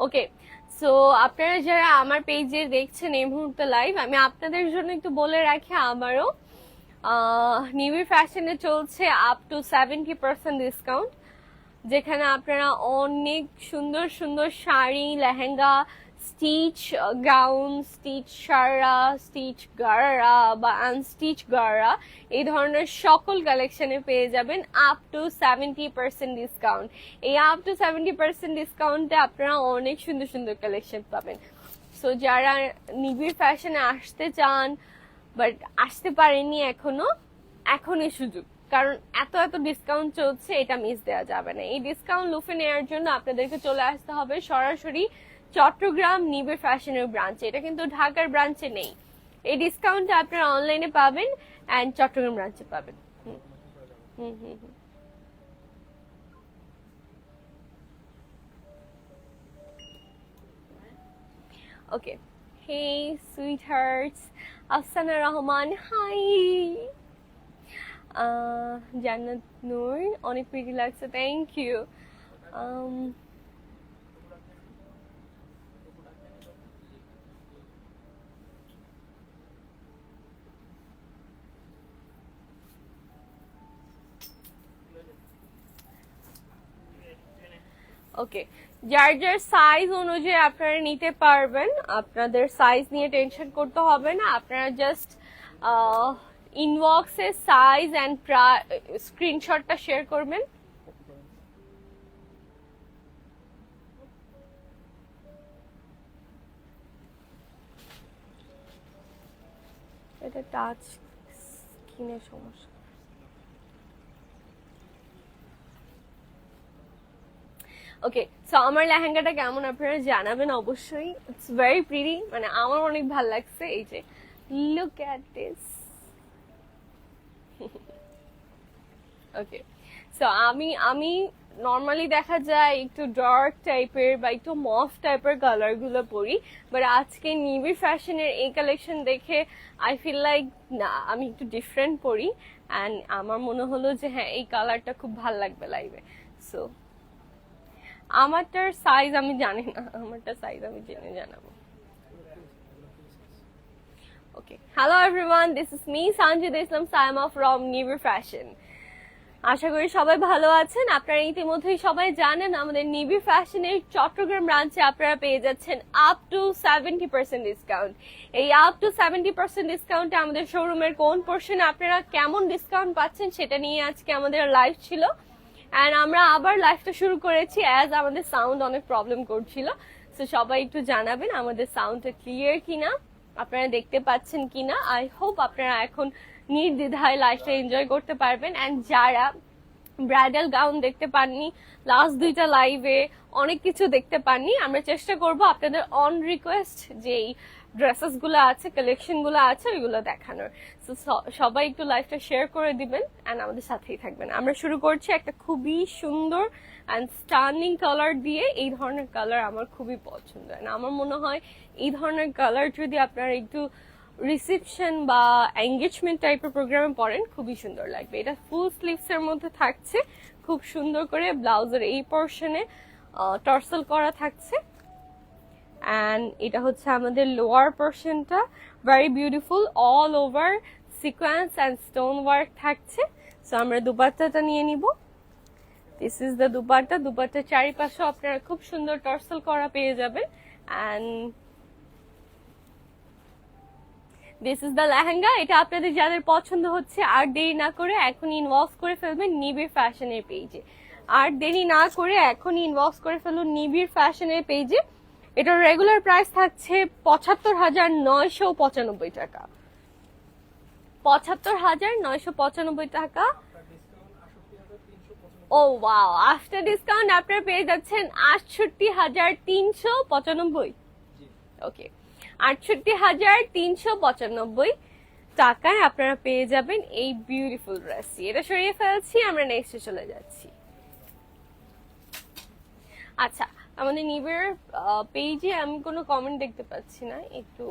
Speaker 1: Okay, so আপনারা যারা আমার পেজে দেখছেন এই মুহূর্তে লাইভ, আমি আপনাদের জন্য একটু বলে রাখি আবারও, নিবিড় ফ্যাশনে চলছে আপ টু 70% ডিসকাউন্ট, যেখানে আপনারা অনেক সুন্দর সুন্দর sari, lehenga, stitch gown, stitch শাড়া, স্টিচ গাড়া বা আনস্টিচ গাড়া, এই ধরনের সকল কালেকশনে পেয়ে যাবেন আপ টু 70% ডিসকাউন্ট। এই আপ টু 70% ডিসকাউন্টে আপনারা অনেক সুন্দর সুন্দর কালেকশন পাবেন। সো যারা নিবিড় ফ্যাশনে আসতে চান বাট আসতে পারেননি এখনো, এখনই সুযোগ, কারণ এত এত ডিসকাউন্ট চলছে, এটা মিস দেওয়া যাবে না। এই ডিসকাউন্ট লুফে নেওয়ার জন্য আপনাদেরকে চলে আসতে হবে সরাসরি চট্টগ্রাম নিবিড় ফ্যাশনের ব্রাঞ্চে। এটা কিন্তু ঢাকার ব্রাঞ্চে নেই। এই ডিসকাউন্টটা আপনারা অনলাইনে পাবেন এন্ড চট্টগ্রাম ব্রাঞ্চে পাবেন। Okay, hey sweethearts, Afsana Rahman, hi. Jannat Noor, অনেক প্রিটি লাগছে, থ্যাংক ইউ। ওকে, যার যার সাইজ অনুযায়ী আপনারা নিতে পারবেন, আপনাদের সাইজ নিয়ে টেনশন করতে হবে না। আপনারা জাস্ট ইনবক্সে সাইজ এন্ড স্ক্রিনশটটা শেয়ার করবেন। এটা টাচ স্ক্রিনের সমস্যা। ওকে, সো আমার লেহেঙ্গাটা কেমন আপনারা জানাবেন অবশ্যই। ইটস ভেরি প্রিটি, মানে আমার অনেক ভালো লাগছে। এই যে look at this. Okay, so আমি নর্মালি দেখা যায় একটু ডার্ক টাইপের বা একটু মফ টাইপের কালার গুলো পরি, বাট আজকে নিবিড় ফ্যাশনের এই কালেকশন দেখে আই ফিল লাইক না, আমি একটু ডিফারেন্ট পরি অ্যান্ড আমার মনে হলো যে হ্যাঁ, এই কালারটা খুব ভাল লাগবে লাইভে। সো আমারটার সাইজ আমি জানি না, আমারটা সাইজ আমি জেনে জানাবো। Okay, hello everyone, this is me Sanjida Islam Sayma from Nibir fashion. আশা করি সবাই ভালো আছেন। আপনারা ইতিমধ্যেই সবাই জানেন আমাদের নিবিড় ফ্যাশনের চট্টগ্রাম ব্রাঞ্চে আপনারা পেয়ে যাচ্ছেন আপ টু 70% ডিসকাউন্ট। এই আপ টু 70% ডিসকাউন্টে আমাদের শোরুমের কোন পোর্শনে আপনারা কেমন ডিসকাউন্ট পাচ্ছেন সেটা নিয়ে আজকে আমাদের লাইভ ছিল। অ্যান্ড আমরা আবার লাইভটা শুরু করেছি অ্যাজ আমাদের সাউন্ড অনেক প্রবলেম করছিল। সো সবাই একটু জানাবেন আমাদের সাউন্ডটা ক্লিয়ার কিনা, আপনারা দেখতে পাচ্ছেন কিনা। আই হোপ আপনারা এখন নির্দ্বিধায় লাইভটা এনজয় করতে পারবেন। অ্যান্ড যারা ব্রাইডাল গাউন দেখতে পাননি, লাস্ট দুইটা লাইভে অনেক কিছু দেখতে পাননি, আমরা চেষ্টা করব আপনাদের অন রিকোয়েস্ট যেই ড্রেসেস গুলো আছে, কালেকশন গুলো আছে, ওইগুলো দেখানোর। সবাই একটু লাইভটা শেয়ার করে দিবেন অ্যান্ড আমাদের সাথেই থাকবেন। আমরা শুরু করছি একটা খুবই সুন্দর অ্যান্ড স্টার্নিং কালার দিয়ে। এই ধরনের কালার আমার খুবই পছন্দ, আমার মনে হয় এই ধরনের কালার যদি আপনারা একটু রিসেপশন বা এঙ্গেজমেন্ট টাইপের প্রোগ্রামে পরেন খুবই সুন্দর লাগবে। এটা ফুল স্লিভস এর মধ্যে থাকছে, খুব সুন্দর করে ব্লাউজের এই পোর্শনে টর্সেল করা থাকছে। অ্যান্ড এটা হচ্ছে আমাদের লোয়ার পোর্শনটা, very beautiful, all over sequins and stone work থাকছে। সো আমরা দুপাট্টাটা নিয়ে নিব। This is the dupatta. দুপাট্টার চারিপাশে আপনারা খুব সুন্দর টর্সেল করা পেয়ে যাবেন। And this is the lehenga. এটা আপনাদের যাদের পছন্দ হচ্ছে আর দেরি না করে এখন ইনবক্স করে ফেলবেন নিবিড় ফ্যাশনের পেজে। আর দেরি না করে এখন ইনবক্স করে ফেলুন নিবিড় ফ্যাশনের পেজে। এটার রেগুলার প্রাইস থাকছে ৭৫,৯৯৫ টাকা। ৭৫,৯৯৫ টাকা। ও ওয়াও, আফটার ডিসকাউন্ট আপনারা পেয়ে যাচ্ছেন ৬৮,৩৯৫। ওকে, ৬৮,৩৯৫ টাকায় আপনারা পেয়ে যাবেন এই বিউটিফুল ড্রেসটি। এটা সরিয়ে ফেলছি, আমরা নেক্সটে চলে যাচ্ছি। আচ্ছা, আমাদের নিবিড় পেজে আমি কোনো কমেন্ট দেখতে পাচ্ছি না, একটু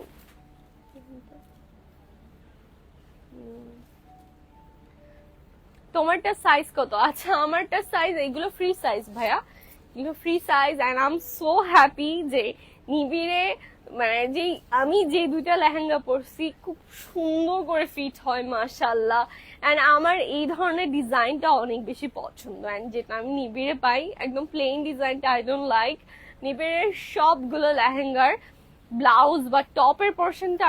Speaker 1: তোমারটা সাইজ কত? আচ্ছা, আমারটা সাইজ, এগুলো ফ্রি সাইজ ভাইয়া, এগুলো free size. And I am so happy যে নিবিড়ে মানে আমি যে দুইটা লেহেঙ্গা পরছি খুব সুন্দর করে ফিট হয় মাশাআল্লাহ। অ্যান্ড আমার এই ধরনের ডিজাইনটা অনেক বেশি পছন্দ। অ্যান্ড যেটা আমি নিবিড়ে পাই একদম প্লেন ডিজাইনটা আই ডোন্ট লাইক। নিবিড়ের সবগুলো লেহেঙ্গার ব্লাউজ বা টপের পোর্শনটা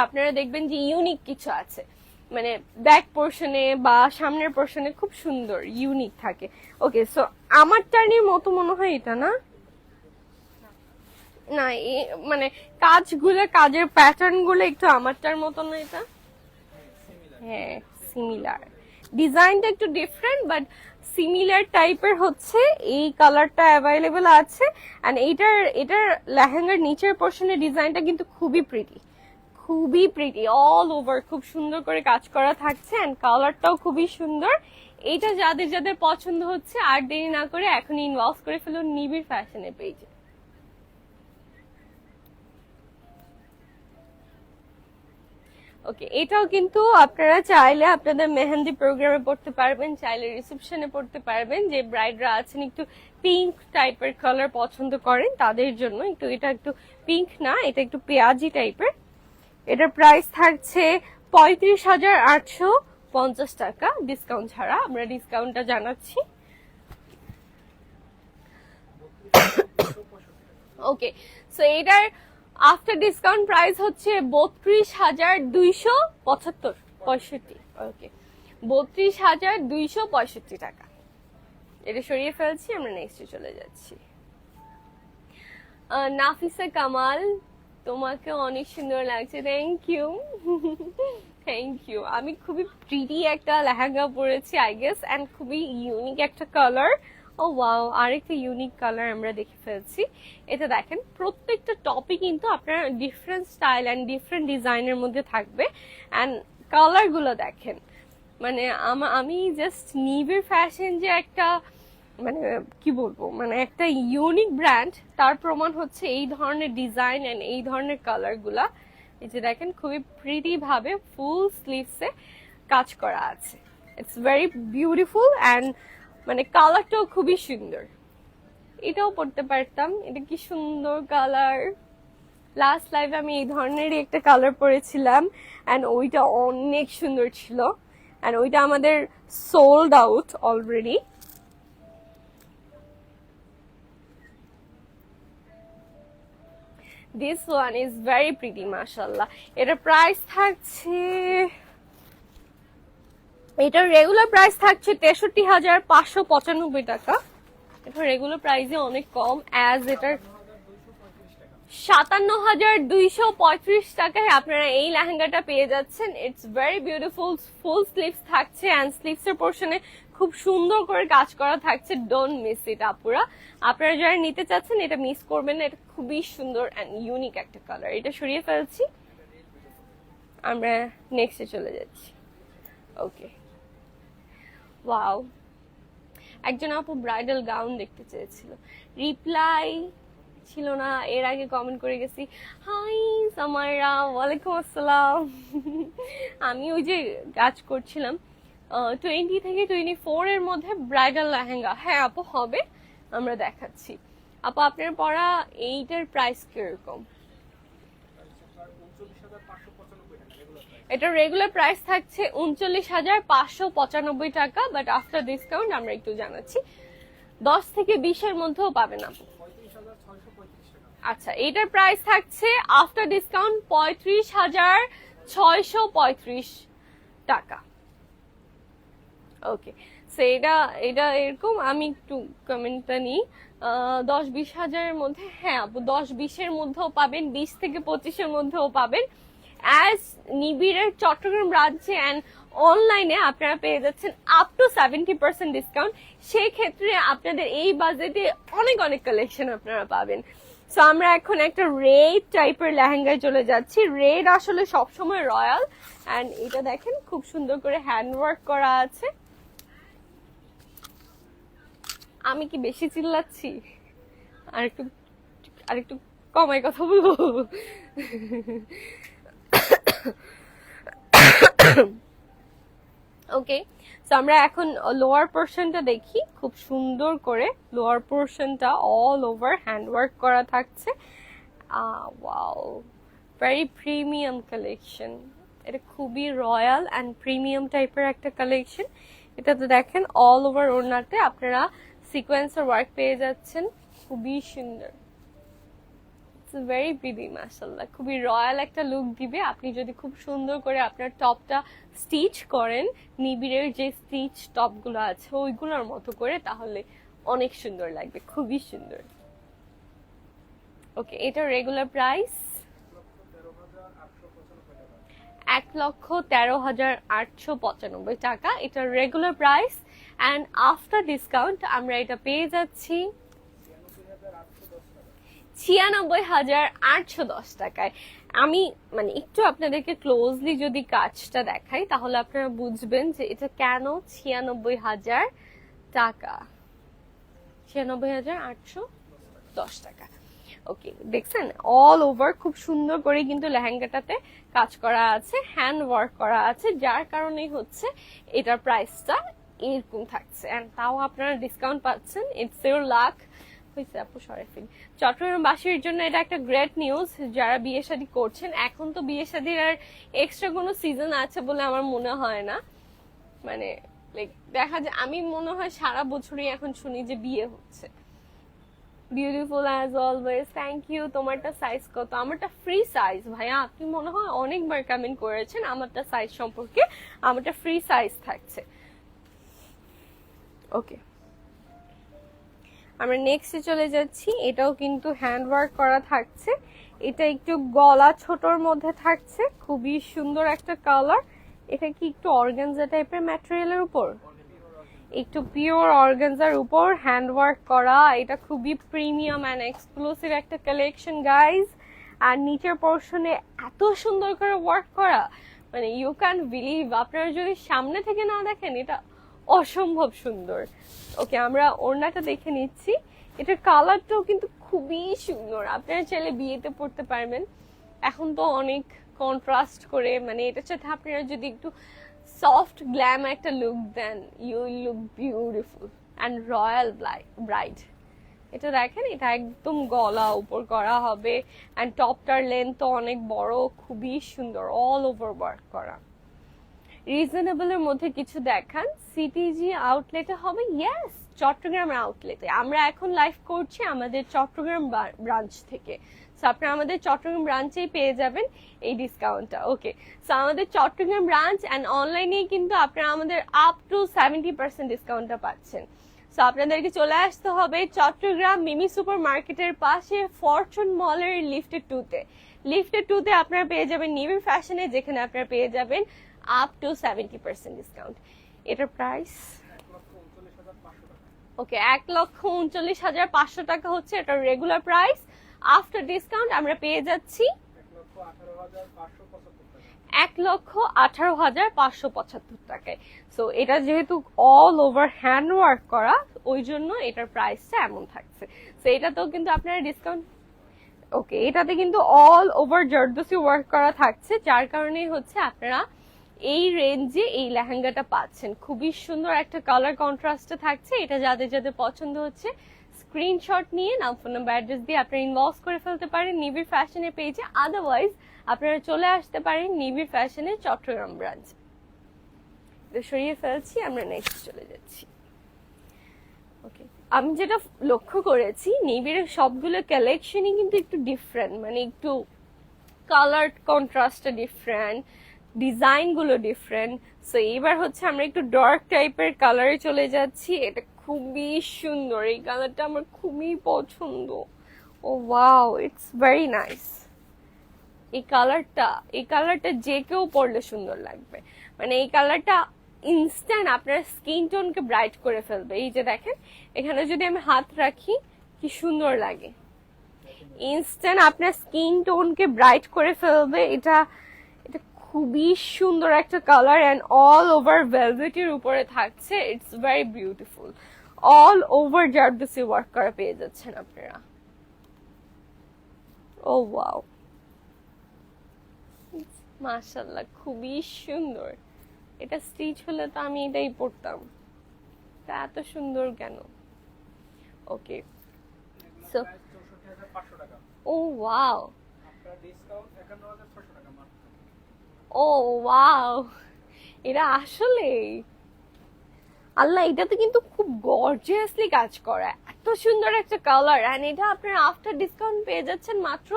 Speaker 1: আপনারা দেখবেন যে ইউনিক কিছু আছে, মানে ব্যাক পোর্শনে বা সামনের পোর্শনে খুব সুন্দর ইউনিক থাকে। ওকে, সো আমার টার্নের মতো মনে হয় এটা না, না মানে কাজের প্যাটার্ন গুলো একটু আমারটার মতো না এটা? হ্যাঁ, সিমিলার, ডিজাইনটা একটু ডিফারেন্ট বাট সিমিলার টাইপের হচ্ছে। এই কালারটা অ্যাভেলেবেল আছে। এন্ড এটার লেহেঙ্গার নিচের পোর্শনের ডিজাইনটা কিন্তু খুবই প্রিটি, খুবই প্রিটি, অল ওভার খুব সুন্দর করে কাজ করা থাকছে। এন্ড কালারটাও খুবই সুন্দর। এইটা যাদের যাদের পছন্দ হচ্ছে আর দেরি না করে এখন ইনবক্স করে ফেলুন নিবিড় ফ্যাশনের পেজে। ওকে, এটাও কিন্তু আপনারা চাইলে আপনাদের মেহেন্দি প্রোগ্রামে পড়তে পারবেন, চাইলে রিসেপশনে পড়তে পারবেন। যে ব্রাইডরা আছেন একটু পিঙ্ক টাইপের কালার পছন্দ করেন তাদের জন্য এটা একটু পিঙ্ক না, এটা একটু পেঁয়াজি টাইপের। এটার প্রাইস থাকছে ৩৫,৮৫০ টাকা ডিসকাউন্ট ছাড়া। আমরা ডিসকাউন্টটা জানাচ্ছি। ওকে, সো এটার আফটার ডিসকাউন্ট প্রাইস হচ্ছে ৩২,২৭৫। ওকে, ৩২,২৬৫ টাকা। এটা সরিয়ে ফেলছি, আমরা নেক্সটে চলে যাচ্ছি। নাফিসা কামাল, তোমাকে অনেক সুন্দর লাগছে, থ্যাংক ইউ থ্যাংক ইউ। আমি খুবই প্রিটি একটা লেহেঙ্গা পরেছি আই গেস, এন্ড খুবই ইউনিক একটা কালার। ও ওয়াও, আরেকটা ইউনিক কালার আমরা দেখে ফেলছি। এটা দেখেন, প্রত্যেকটা টপই কিন্তু আপনার ডিফারেন্ট স্টাইল অ্যান্ড ডিফারেন্ট ডিজাইনের মধ্যে থাকবে। অ্যান্ড কালারগুলো দেখেন, মানে আমি জাস্ট নিবিড় ফ্যাশন যে একটা মানে কি বলবো, মানে একটা ইউনিক ব্র্যান্ড তার প্রমাণ হচ্ছে এই ধরনের ডিজাইন এন্ড এই ধরনের কালার গুলা। এই যে দেখেন, খুবই প্রিটি ভাবে ফুল স্লিভসে কাজ করা আছে। ইটস ভেরি বিউটিফুল অ্যান্ড মানে কালারটাও খুবই সুন্দর। এটাও পড়তে পারতাম, এটা কি সুন্দর কালার। লাস্ট লাইভে আমি এই ধরনেরই একটা কালার পরেছিলাম অ্যান্ড ওইটা অনেক সুন্দর ছিল। অ্যান্ড ওইটা আমাদের sold out already. This one is very pretty, mashallah. এটার প্রাইস থাকছে, এটার রেগুলার প্রাইস থাকছে ৬৩,৫৯৫ টাকা। এটা রেগুলার প্রাইসে অনেক কম, অ্যাজ এটার ৫৭,২৩৫ টাকায় আপনারা এই লেহেঙ্গাটা পেয়ে যাচ্ছেন। It's very beautiful, full sleeves থাকছে অ্যান্ড স্লিভস এর পোর্শনে খুব সুন্দর করে কাজ করা থাকছে। ডোন্ট মিস ইট আপুরা, আপনারা যারা নিতে চাচ্ছেন এটা মিস করবেন না। এটা খুবই সুন্দর অ্যান্ড ইউনিক একটা কালার। এটা সরিয়ে ফেলছি, আমরা নেক্সটে চলে যাচ্ছি। ওকে, ওয়াও, একজন আপু ব্রাইডাল গাউন দেখতে চেয়েছিল, রিপ্লাই ছিল না, এর আগে কমেন্ট করে গেছি। হাই সামাইরা, ওয়ালাইকুম আসসালাম। আমি ওই যে কাজ করছিলাম 20 থেকে 24 এর মধ্যে ব্রাইডাল লেহেঙ্গা। হ্যাঁ আপু হবে, আমরা দেখাচ্ছি। আপু আপনার পরা এইটার প্রাইস কিরকম? এটা রেগুলার প্রাইস থাকছে 39,595 টাকা, বাট আফটার ডিসকাউন্ট আমরা একটু জানাচ্ছি 10 থেকে 20 এর মধ্যেও পাবেন আপু। আচ্ছা, এটার প্রাইস থাকছে আফটার ডিসকাউন্ট 35,635 টাকা। ওকে, সো এটা এটা এরকম। আমি একটু কমেন্টটা নিই। 10-20 হাজারের মধ্যে, হ্যাঁ আপু 10-20 এর মধ্যেও পাবেন, 20 থেকে 25 এর মধ্যেও পাবেন। অ্যাজ নিবিড়ের চট্টগ্রাম ব্রাঞ্চে অ্যান্ড অনলাইনে আপনারা পেয়ে যাচ্ছেন আপ টু 70% ডিসকাউন্ট। সেই ক্ষেত্রে আপনাদের এই বাজেটে অনেক অনেক কালেকশন আপনারা পাবেন। সো আমরা এখন একটা রেড টাইপের লেহেঙ্গায় চলে যাচ্ছি। রেড আসলে সবসময় রয়্যাল, অ্যান্ড এটা দেখেন খুব সুন্দর করে হ্যান্ডওয়ার্ক করা আছে। আমি কি বেশি চিল্লাচ্ছি? আরেকটু কমায় কথা বলবো। ওকে, সো আমরা এখন লোয়ার পোর্শনটা দেখি। খুব সুন্দর করে লোয়ার পোর্শনটা অল ওভার হ্যান্ডওয়ার্ক করা থাকছে। Wow, very premium collection. এটা খুবই রয়্যাল অ্যান্ড প্রিমিয়াম টাইপের একটা কালেকশন। এটাতে দেখেন অল ওভার ওড়নাতে আপনারা সিকোয়েন্সের ওয়ার্ক পেয়ে যাচ্ছেন, খুবই সুন্দর। ভেরি প্রিটি, মাশাআল্লাহ, খুবই রয়্যাল একটা লুক দিবে আপনি যদি খুব সুন্দর করে আপনার টপটা স্টিচ করেন নিবিড়ের যে স্টিচ টপগুলো আছে ওইগুলোর মতো করে, তাহলে অনেক সুন্দর লাগবে, খুবই সুন্দর। ওকে, এটা রেগুলার প্রাইস 1,13,895 টাকা। এটা regular price, and after discount আমরা এটা পেয়ে যাচ্ছি 96,810 টাকায়। আমি মানে একটু আপনাদেরকে ক্লোজলি যদি কাজটা দেখাই তাহলে আপনারা বুঝবেন যে এটা কেন 96,000 টাকা, 96,810 টাকা। ওকে, দেখছেন অল ওভার খুব সুন্দর করে কিন্তু লেহেঙ্গাটাতে কাজ করা আছে, হ্যান্ড ওয়ার্ক করা আছে, যার কারণেই হচ্ছে এটার প্রাইসটা এরকম থাকছে। এন্ড তাও আপনারা ডিসকাউন্ট পাচ্ছেন। ইটস ইউর লাক হয়েছে আপু সরেফিন। চট্টগ্রামবাসীর জন্য এটা একটা গ্রেট নিউজ যারা বিয়ে শাদী করছেন। এখন তো বিয়ে শাদীর আর এক্সট্রা কোনো সিজন আছে বলে আমার মনে হয় না। মানে লাইক দেখা যায়, আমি মনে হয় সারা বছরই এখন শুনি যে বিয়ে হচ্ছে। Beautiful as always, thank you. তোমারটা সাইজ কত? আমারটা ফ্রি সাইজ ভাইয়া। আপনি মনে হয় অনেকবার কমেন্ট করেছেন আমারটা সাইজ সম্পর্কে। আমারটা ফ্রি সাইজ থাকছে। ওকে, আমরা নেক্সটে চলে যাচ্ছি। এটাও কিন্তু হ্যান্ডওয়ার্ক করা থাকছে। এটা একটু গলা ছোটর মধ্যে থাকছে, খুবই সুন্দর একটা কালার। এটা কি একটু অর্গানজা টাইপের ম্যাটেরিয়ালের উপর, একটু পিওর অর্গানজার উপর হ্যান্ডওয়ার্ক করা। এটা খুবই প্রিমিয়াম অ্যান্ড এক্সক্লুসিভ একটা কালেকশন গাইজ। আর নিচের পোর্শনে এত সুন্দর করে ওয়ার্ক করা, মানে ইউ ক্যান বিলিভ। আপনারা যদি সামনে থেকে না দেখেন এটা অসম্ভব সুন্দর। ওকে, আমরা ওড়নাটা দেখে নিচ্ছি। এটার কালারটাও কিন্তু খুবই সুন্দর, আপনারা চাইলে বিয়েতে পড়তে পারবেন। এখন তো অনেক কন্ট্রাস্ট করে, মানে এটার সাথে আপনারা যদি একটু সফট গ্ল্যাম একটা লুক দেন, you will look beautiful and royal bride. এটা দেখেন, এটা একদম গলা উপর করা হবে, অ্যান্ড টপটার লেন্থ অনেক বড়, খুবই সুন্দর, অল ওভার ওয়ার্ক করা। রিজনেবলের মধ্যে কিছু দেখান। সিটিজি আউটলেটে হবে? ইয়েস, চট্টগ্রাম আউটলেটে। আমরা এখন লাইভ করছি আমাদের চট্টগ্রাম ব্রাঞ্চ থেকে। সো আপনারা আমাদের চট্টগ্রাম ব্রাঞ্চেই পেয়ে যাবেন এই ডিসকাউন্টটা। ওকে, সো আমাদের চট্টগ্রাম ব্রাঞ্চ অ্যান্ড অনলাইনেই কিন্তু আপনারা আমাদের আপ টু 70% ডিসকাউন্টটা পাচ্ছেন। সো আপনাদেরকে চলে আসতে হবে চট্টগ্রাম মিমি সুপার মার্কেটের পাশে ফরচুন মলের লিফটেড 2-তে। লিফটেড 2-তে আপনারা পেয়ে যাবেন নিবিড় ফ্যাশনে, যেখানে আপনারা পেয়ে যাবেন আপ টু 70% ডিসকাউন্ট। এটার প্রাইস ওকে 1,39,500 টাকা হচ্ছে এটা রেগুলার প্রাইস। আফটার ডিসকাউন্ট আমরা পেয়ে যাচ্ছি 1,18,575 টাকায়। সো এটা যেহেতু অল ওভার হ্যান্ড ওয়ার্ক করা, ওই জন্য এটার প্রাইসটা এমন থাকছে। সো এটাতেও কিন্তু আপনারা ডিসকাউন্ট ওকে, এটাতে কিন্তু অল ওভার জারদোসি ওয়ার্ক করা থাকছে, যার কারণেই হচ্ছে আপনারা এই রেঞ্জে এই লেহেঙ্গাটা পাচ্ছেন। খুবই সুন্দর একটা কালার কন্ট্রাস্টে থাকছে। এটা যাদের যাদের পছন্দ হচ্ছে স্ক্রিনশট নিয়ে নাম, ফোন নাম্বার, অ্যাড্রেস দিয়ে আপনারা ইনবক্স করে ফেলতে পারেন নিবিড় ফ্যাশনের পেজে। আদারওয়াইজ আপনারা চলে আসতে পারেন নিবিড় ফ্যাশনের চট্টগ্রাম ব্রাঞ্চ। সরিয়ে ফেলছি, আমরা নেক্সট চলে যাচ্ছি। ওকে, আমি যেটা লক্ষ্য করেছি নিবিড়ের সবগুলো কালেকশনই কিন্তু একটু ডিফারেন্ট, মানে একটু কালার কন্ট্রাস্টটা ডিফারেন্ট, ডিজাইন গুলো ডিফারেন্ট। সো এবার হচ্ছে আমরা একটু ডার্ক টাইপের কালারে চলে যাচ্ছি। এটা খুবই সুন্দর, এই কালারটা আমার খুবই পছন্দ। ও ওয়াও, ইটস ভেরি নাইস। এই কালারটা যে কেউ পরলে সুন্দর লাগবে। মানে এই কালারটা ইনস্ট্যান্ট আপনার স্কিন টোনকে ব্রাইট করে ফেলবে। এই যে দেখেন, এখানে যদি আমি হাত রাখি কি সুন্দর লাগে, ইনস্ট্যান্ট আপনার স্কিন টোনকে ব্রাইট করে ফেলবে। এটা খুবই সুন্দর একটা কালার এন্ড অল ওভার ভেলভেটের উপরে থাকছে। It's very beautiful. All over zardozi work করা পেয়ে যাচ্ছেন আপনারা। ও ওয়াও, মাশাআল্লাহ, খুবই সুন্দর। এটা স্টিচ হলে তো আমি এটাই পরতাম। তা এত সুন্দর কেন? ওকে, সো ও ওয়াও, ও ওয়াও, এটা আসলে আল্লাহ, এটাতে কিন্তু খুব গর্জিয়াসলি কাজ করা। এত সুন্দর একটা কালার এন্ড এটা আপনারা আফটার ডিসকাউন্ট পেয়ে যাচ্ছেন মাত্র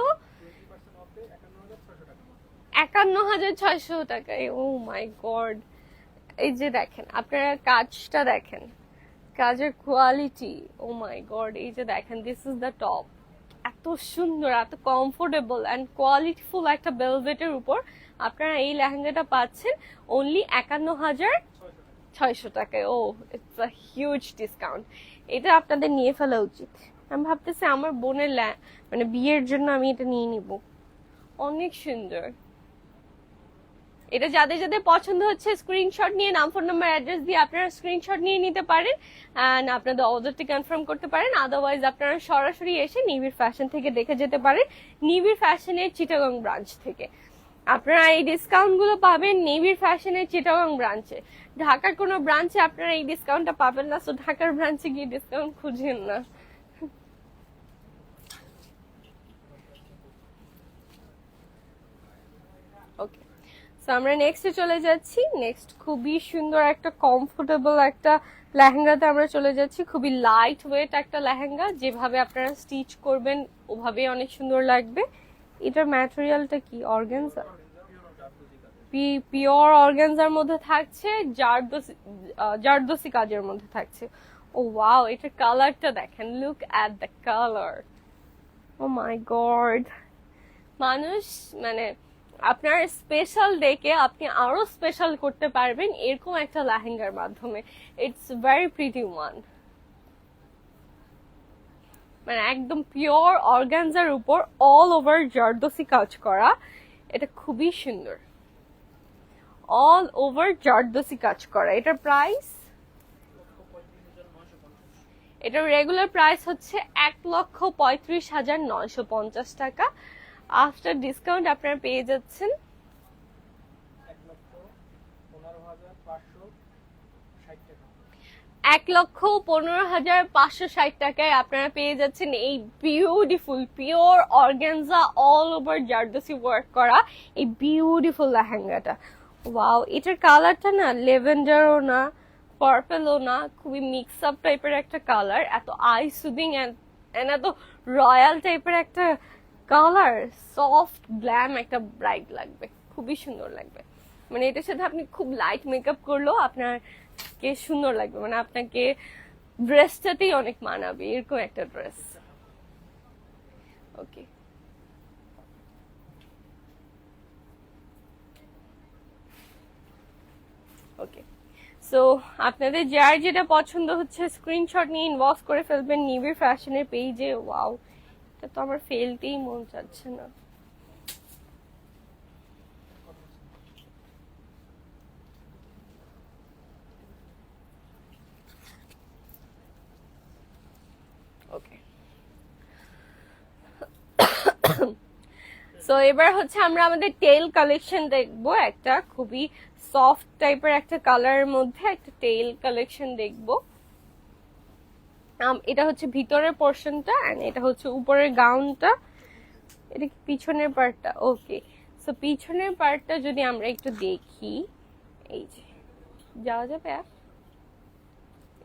Speaker 1: 51,600 টাকায়। ও মাই গড, এই যে দেখেন, আপনারা কাজটা দেখেন, কাজের কোয়ালিটি, ও মাই গড। এই যে দেখেন, দিস ইজ দ্য টপ। এত সুন্দর, এত কমফোর্টেবল এন্ড কোয়ালিটিফুল একটা ভেলভেটের উপর আপনারা এই লেহেঙ্গাটা পাচ্ছেন অনলি 51,600 টাকায়। ও, ইটস আ হিউজ ডিসকাউন্ট। এটা আপনাদের নিয়ে ফেলা উচিত। আমি ভাবতেছি আমার বোনের মানে বিয়ের জন্য আমি এটা নিয়ে নিব। অনেক সুন্দর। এটা যাদের যাদের পছন্দ হচ্ছে স্ক্রিনশট নিয়ে নাম, ফোন নাম্বার, অ্যাড্রেস দিয়ে আপনারা স্ক্রিনশট নিয়ে নিতে পারেন এন্ড আপনাদের অর্ডারটি কনফার্ম করতে পারেন। আদারওয়াইজ আপনারা সরাসরি এসে নিবিড় ফ্যাশন থেকে দেখে যেতে পারেন, নিবিড় ফ্যাশনের চিটাগং ব্রাঞ্চ থেকে। আপনারা এই ডিসকাউন্ট গুলো পাবেন নিবিড় ফ্যাশনের চিটাগং ব্রাঞ্চে। ঢাকার কোনো ব্রাঞ্চে আপনারা এই ডিসকাউন্টটা পাবেন না, সো ঢাকার ব্রাঞ্চে গিয়ে ডিসকাউন্ট খুঁজেন না। ওকে, সো আমরা নেক্সটে চলে যাচ্ছি। নেক্সট খুবই সুন্দর একটা কমফোর্টেবল একটা লেহেঙ্গাতে আমরা চলে যাচ্ছি। খুবই লাইট ওয়েট একটা লেহেঙ্গা, যেভাবে আপনারা স্টিচ করবেন ওভাবে অনেক সুন্দর লাগবে। এটার ম্যাটেরিয়ালটা কি? অর্গানজা, পিওর অর্গানজার মধ্যে থাকছে, জারদোসি কাজের মধ্যে থাকছে। ও ওয়াও, এটার কালারটা দেখেন, look at the colour. Oh my god, মানুষ মানে আপনার স্পেশাল ডেকে আপনি আরো স্পেশাল করতে পারবেন এরকম একটা লেহেঙ্গার মাধ্যমে। It's very pretty one. মানে একদম পিওর অর্গানজার উপর অল ওভার জারদোসি কাজ করা। এটা খুবই সুন্দর, অল ওভার জারদোসি কাজ করা। এটার প্রাইস, এটার রেগুলার প্রাইস হচ্ছে 1,35,950 টাকা। আফটার ডিসকাউন্ট আপনারা পেয়ে যাচ্ছেন 1,15,560 টাকায়। আপনারা পেয়ে যাচ্ছেন এই beautiful pure organza all over zardozi work করা এই বিউটিফুল লেহেঙ্গাটা। ওয়াও, এটার কালারটা না লেভেন্ডারও না, পার্পলও না, খুবই মিক্স আপ টাইপের একটা কালার। এত আই সুদিং এন্ড এত রয়্যাল টাইপের একটা কালার, সফট গ্ল্যাম একটা ব্রাইট লাগবে, খুবই সুন্দর লাগবে। মানে এটার সাথে আপনি খুব লাইট মেকআপ করলেও আপনার কে সুন্দর লাগবে, মানে আপনাকে ড্রেসটাতেই অনেক মানাবে এরকম একটা ড্রেস। ওকে, ওকে, সো আপনাদের যার যেটা পছন্দ হচ্ছে স্ক্রিনশট নিয়ে ইনবক্স করে ফেলবেন নিবিড় ফ্যাশনের পেজে। ওয়াও, এটা তো আমার ফেলতেই মন চাচ্ছে না। ওকে, সো এবার হচ্ছে আমরা আমাদের টেল কালেকশন দেখবো, একটা খুবই সফট টাইপের একটা কালারের মধ্যে একটা টেল কালেকশন দেখবো। এটা হচ্ছে ভিতরের পোর্শনটা এন্ড এটা হচ্ছে উপরের গাউনটা। এটা কি পিছনের পার্টটা? ওকে, সো পিছনের পার্টটা যদি আমরা একটু দেখি, এই যে যাওয়া যাবে,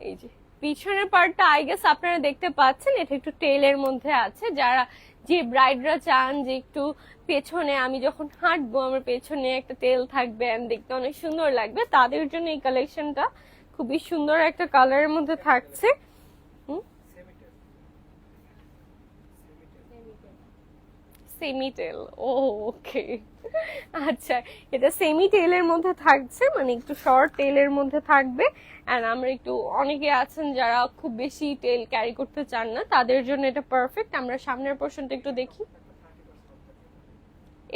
Speaker 1: এই যে পিছনের পার্টটা আই গেস আপনারা দেখতে পাচ্ছেন, এটা একটু টেলের মধ্যে আছে। যারা যে ব্রাইডরা চান যে একটু পেছনে আমি যখন হাঁটবো আমার পেছনে একটা টেল থাকবে এন্ড দেখতে অনেক সুন্দর লাগবে, তাদের জন্য এই কালেকশনটা খুবই সুন্দর একটা কালারের মধ্যে থাকছে। সেমি টেল, ও ওকে, আচ্ছা এটা সেমি টেলের মধ্যে থাকছে, মানে একটু শর্ট টেলের মধ্যে থাকবে। এন্ড আমরা একটু, অনেকে আছেন যারা খুব বেশি টেল ক্যারি করতে চান না, তাদের জন্য এটা পারফেক্ট। আমরা সামনের পোর্শনটা একটু দেখি,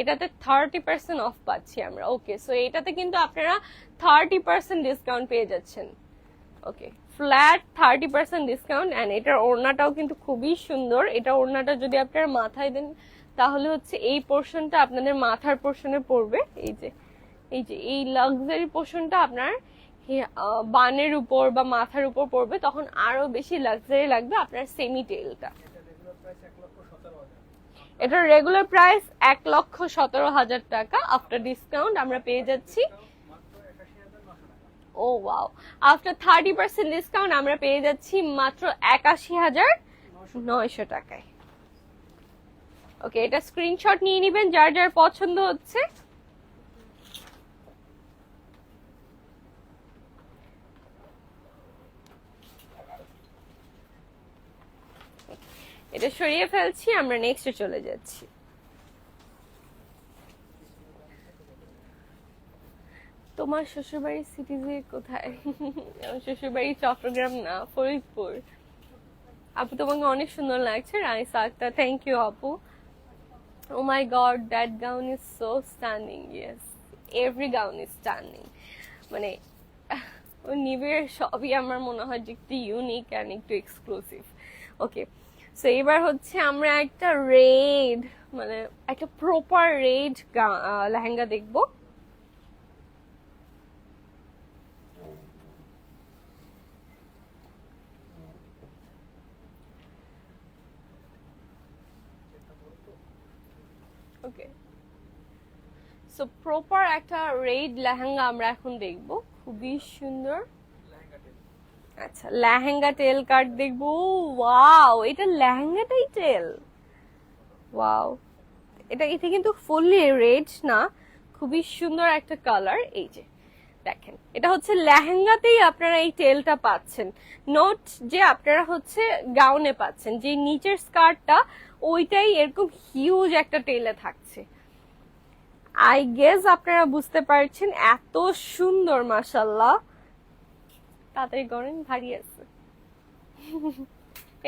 Speaker 1: এটাতে 30% অফ পাচ্ছি আমরা। ওকে, সো এটাতে কিন্তু আপনারা 30% ডিসকাউন্ট পেয়ে যাচ্ছেন। ওকে, ফ্ল্যাট 30% ডিসকাউন্ট। এন্ড এটার ওড়নাটাও কিন্তু খুবই সুন্দর। এটা ওড়নাটা যদি আপনারা মাথায় দেন তাহলে হচ্ছে এই পোর্শনটা আপনাদের মাথার পোর্শনে পড়বে। এই যে এই লাক্সারি পোর্শনটা আপনার বানের উপর বা মাথার উপর পড়বে, তখন আরো বেশি লাক্সারি লাগবে আপনার সেমি টেলটা। এটার রেগুলার প্রাইস 1,17,000 টাকা। আফটার ডিসকাউন্ট আমরা পেয়ে যাচ্ছি, ও ওয়াও, আফটার 30% ডিসকাউন্ট আমরা পেয়ে যাচ্ছি মাত্র 81,900 টাকায়। ওকে, এটা স্ক্রিনশট নিয়ে নেবেন যার যার পছন্দ হচ্ছে। এটা সরিয়ে ফেলছি, আমরা নেক্সটে চলে যাচ্ছি। তোমার শ্বশুরবাড়ি সিটিজে কোথায়? আমার শ্বশুরবাড়ি চট্টগ্রাম না, ফরিদপুর। আপু তোমাকে অনেক সুন্দর লাগছে, রাইসা আক্তার, থ্যাংক ইউ আপু। Oh my god, that gown is so stunning. Yes, every gown is stunning. মানে ও নিবের সবই আমার মনে হয় যে একটু ইউনিক এন্ড একটু এক্সক্লুসিভ। ওকে, সো এবার হচ্ছে আমরা একটা রেড, মানে একটা প্রপার রেড লেহেঙ্গা দেখবো। ওকে, সো প্রপার একটা রেড লেহেঙ্গা আমরা এখন দেখবো, খুবই সুন্দর। আচ্ছা, লেহেঙ্গা টেল কাট দেখবো। ওয়াও, এটা লেহেঙ্গাটাই টেল, ওয়াও। এটা কিন্তু ফুললি রেড না, খুবই সুন্দর একটা কালার। এই যে দেখেন, এটা হচ্ছে লেহেঙ্গাতেই আপনারা এই টেলটা পাচ্ছেন, নোট যে আপনারা হচ্ছে গাউনে পাচ্ছেন। যে নিচের স্কার্টটা ওইটাই এরকম হিউজ একটা টেলে থাকছে। আই গেস আপনারা বুঝতে পারছেন, এত সুন্দর, মাশাআল্লাহ। তাড়াতাড়ি করেন, ভারী আছে।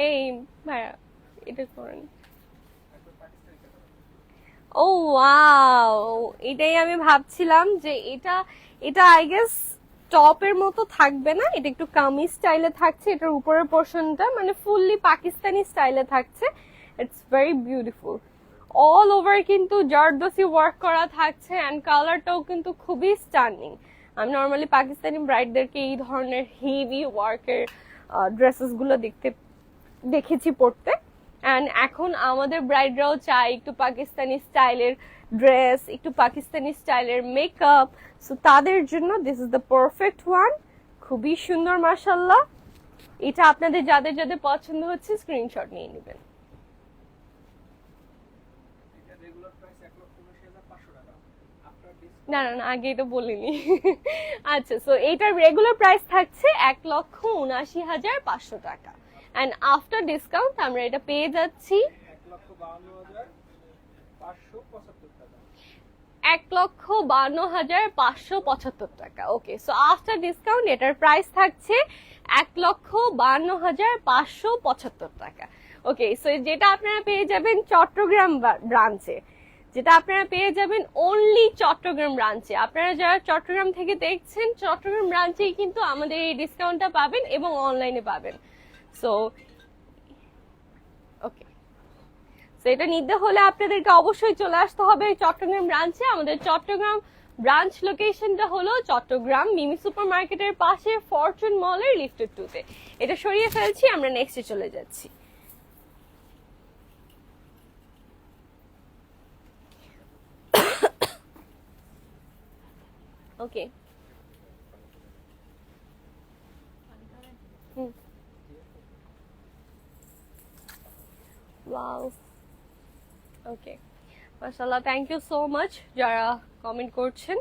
Speaker 1: এই ভাইয়া এটা করেন। ও ওয়াও, এটাই আমি ভাবছিলাম যে এটা আই গেস টপের মতো থাকবে না, এটা একটু কামিজ স্টাইলে থাকছে। এটার উপরের পোর্শনটা মানে ফুললি পাকিস্তানি স্টাইলে থাকছে। It's very beautiful. All over কিন্তু জারদোসি ওয়ার্ক করা থাকছে এন্ড কালারটাও কিন্তু খুবই স্টানিং। আমি নর্মালি পাকিস্তানি ব্রাইডদেরকে এই ধরনের হেভি ওয়ার্কের ড্রেসেস গুলো দেখেছি পড়তে। এন্ড এখন আমাদের ব্রাইডরাও চায় একটু পাকিস্তানি স্টাইলের ড্রেস, একটু পাকিস্তানি স্টাইলের মেকআপ। সো তাদের জন্য this is the perfect one. খুবই সুন্দর, মাশাআল্লাহ। এটা আপনাদের যাদের যাদের পছন্দ হচ্ছে স্ক্রিনশট নিয়ে নেবেন। না না না, আগে এটা বলিনি। আচ্ছা, সো এইটার রেগুলার প্রাইস থাকছে 1,79,500 টাকা। এন্ড আফটার ডিসকাউন্ট আমরা এটা পেয়ে যাচ্ছি 1,52,575 টাকা। ওকে, সো আফটার ডিসকাউন্ট এটার প্রাইস থাকছে 1,52,575 টাকা। ওকে, সো যেটা আপনারা পেয়ে যাবেন চট্টগ্রাম ব্রাঞ্চে, যেটা আপনারা পেয়ে যাবেন অনলি চট্টগ্রাম ব্রাঞ্চে। আপনারা যারা চট্টগ্রাম থেকে দেখছেন, চট্টগ্রাম ব্রাঞ্চেই কিন্তু আমাদের এই ডিসকাউন্টটা পাবেন এবং অনলাইনে পাবেন। সো ওকে, তো এটা নিতে হলে আপনাদেরকে অবশ্যই চলে আসতে হবে চট্টগ্রাম ব্রাঞ্চে। আমাদের চট্টগ্রাম ব্রাঞ্চ লোকেশনটা হলো চট্টগ্রাম মিমি সুপার মার্কেটের পাশে ফরচুন মলের লিফটেড 2 তে। এটা সরিয়ে ফেলছি, আমরা নেক্সটে চলে যাচ্ছি। ওকে, ওয়াও, ওকে, মাশাআল্লাহ, থ্যাংক ইউ সো মাচ যারা কমেন্ট করছেন।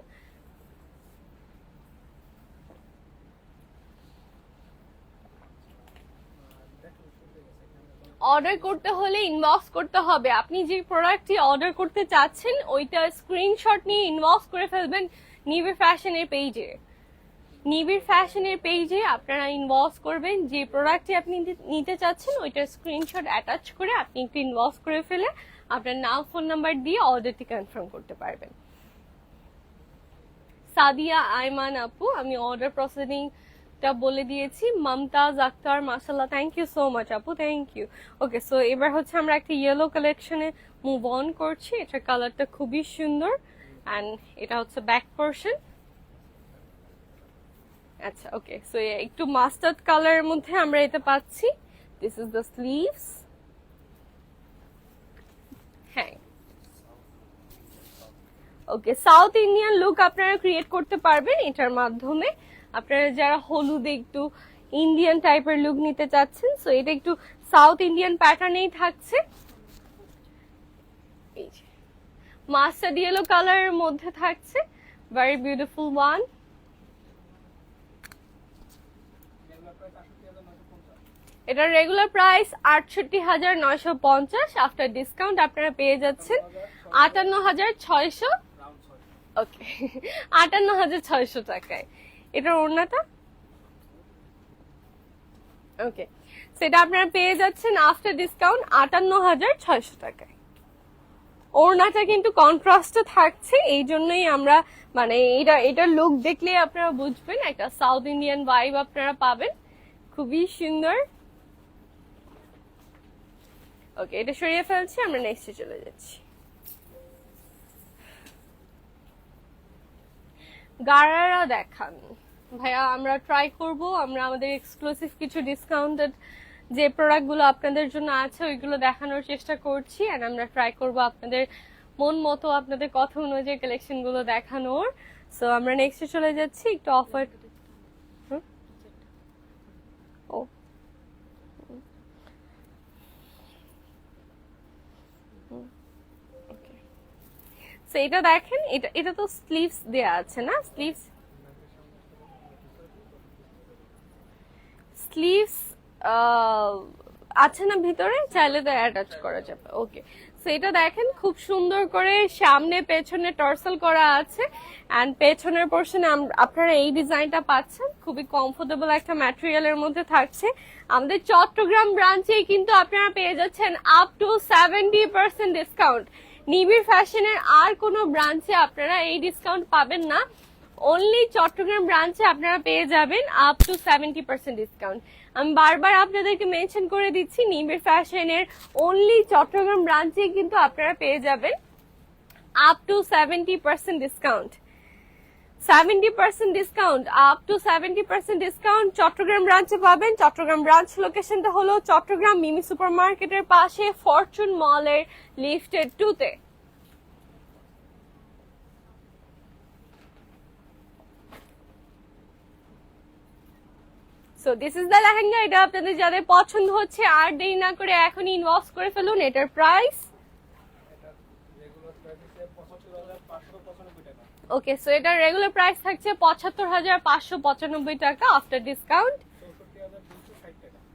Speaker 1: অর্ডার করতে হলে ইনবক্স করতে হবে। আপনি যে প্রোডাক্টটি অর্ডার করতে চাচ্ছেন ওইটা স্ক্রিনশট নিয়ে ইনবক্স করে ফেলবেন নিবিড় ফ্যাশনের পেজে। নিবিড় ফ্যাশনের পেজে আপনারা ইনবক্স করবেন যে প্রোডাক্টটি আপনি নিতে চাচ্ছেন ওইটার স্ক্রিনশট অ্যাটাচ করে আপনি একটু ইনবক্স করে ফেলে আপনার নাম ফোন নাম্বার দিয়ে অর্ডারটি কনফার্ম করতে পারবেন। সাদিয়া আইমান আপু, আমি অর্ডার প্রসেসিংটা বলে দিয়েছি। মমতাজ আক্তার, মাশাআল্লাহ, থ্যাংক ইউ সো মাচ আপু, থ্যাংক ইউ। ওকে, সো এবার হচ্ছে আমরা একটা ইয়েলো কালেকশনে মুভ অন করছি। এটার কালারটা খুবই সুন্দর অ্যান্ড এটা হচ্ছে ব্যাক পোর্শন। আচ্ছা, ওকে, সো একটু মাস্টার্ড কালারের মধ্যে আমরা এটা পাচ্ছি। This is the sleeves. হ্যাঁ, ওকে, সাউথ ইন্ডিয়ান লুক আপনারা ক্রিয়েট করতে পারবেন এটার মাধ্যমে। আপনারা যারা হলুদে একটু ইন্ডিয়ান টাইপের লুক নিতে চাচ্ছেন, সো এটা একটু সাউথ ইন্ডিয়ান প্যাটার্নেই থাকছে। মাস্টার্ড ইয়েলো কালারের মধ্যে থাকছে, ভেরি বিউটিফুল ওয়ান। এটার রেগুলার প্রাইস 68,950। আফটার ডিসকাউন্ট আপনারা পেয়ে যাচ্ছেন 58,600। ওকে, 58,600 টাকায়। এটার ওড়নাটা, ওকে, সেটা আপনারা পেয়ে যাচ্ছেন আফটার ডিসকাউন্ট 58,600 টাকায়। ওড়নাটা কিন্তু কন্ট্রাস্টে থাকছে, এই জন্যই আমরা মানে এটার লুক দেখলে আপনারা বুঝবেন একটা সাউথ ইন্ডিয়ান ভাইব আপনারা পাবেন। খুবই সুন্দর। ওকে, এটা সরিয়ে ফেলছি, আমরা নেক্সটে চলে যাচ্ছি। গারারা দেখান ভাইয়া, আমরা ট্রাই করব। আমরা আমাদের এক্সক্লুসিভ কিছু ডিসকাউন্টেড যে প্রোডাক্টগুলো আপনাদের জন্য আছে ওইগুলো দেখানোর চেষ্টা করছি, এন্ড আমরা ট্রাই করব আপনাদের মন মতো আপনাদের কথা অনুযায়ী কালেকশনগুলো দেখানোর। সো আমরা নেক্সটে চলে যাচ্ছি। একটু অফার, ও সো এটা দেখেন, এটা তো স্লিভস দেয়া আছে না? স্লিভস আছে না ভিতরে, চাইলে তো অ্যাটাচ করা যাবে। ওকে, সো এটা দেখেন খুব সুন্দর করে সামনে পেছনে টর্সাল করা আছে, এন্ড পেছনের পোর্শনে আপনারা এই ডিজাইনটা পাচ্ছেন। খুবই কমফোর্টেবল একটা ম্যাটেরিয়ালের মধ্যে থাকছে। আমাদের চট্টগ্রাম ব্রাঞ্চে কিন্তু আপনারা পেয়ে যাচ্ছেন আপ টু 70% ডিসকাউন্ট। নিবিড় ফ্যাশনের আর কোনো ব্রাঞ্চে আপনারা এই ডিসকাউন্ট পাবেন না, অনলি চট্টগ্রাম ব্রাঞ্চে আপনারা পেয়ে যাবেন আপ টু 70% ডিসকাউন্ট। আমি বারবার আপনাদেরকে মেনশন করে দিচ্ছি, নিবিড় ফ্যাশনের অনলি চট্টগ্রাম ব্রাঞ্চে কিন্তু আপনারা পেয়ে যাবেন up to 70% discount. 70% discount, up to 70% discount Chittagong ব্রাঞ্চে পাবেন। চট্টগ্রাম ব্রাঞ্চ লোকেশনটা হলো চট্টগ্রাম মিমি সুপার মার্কেটের পাশে ফরচুন মলের লিফটেড 2 তে। So this is the lehenga. এটা আপনাদের যাদের পছন্দ হচ্ছে আর দেরি না করে এখনই ইনবক্স করে ফেলুন। এটার প্রাইস, ওকে, সো এটার রেগুলার প্রাইস থাকছে 75,595 টাকা। আফটার ডিসকাউন্ট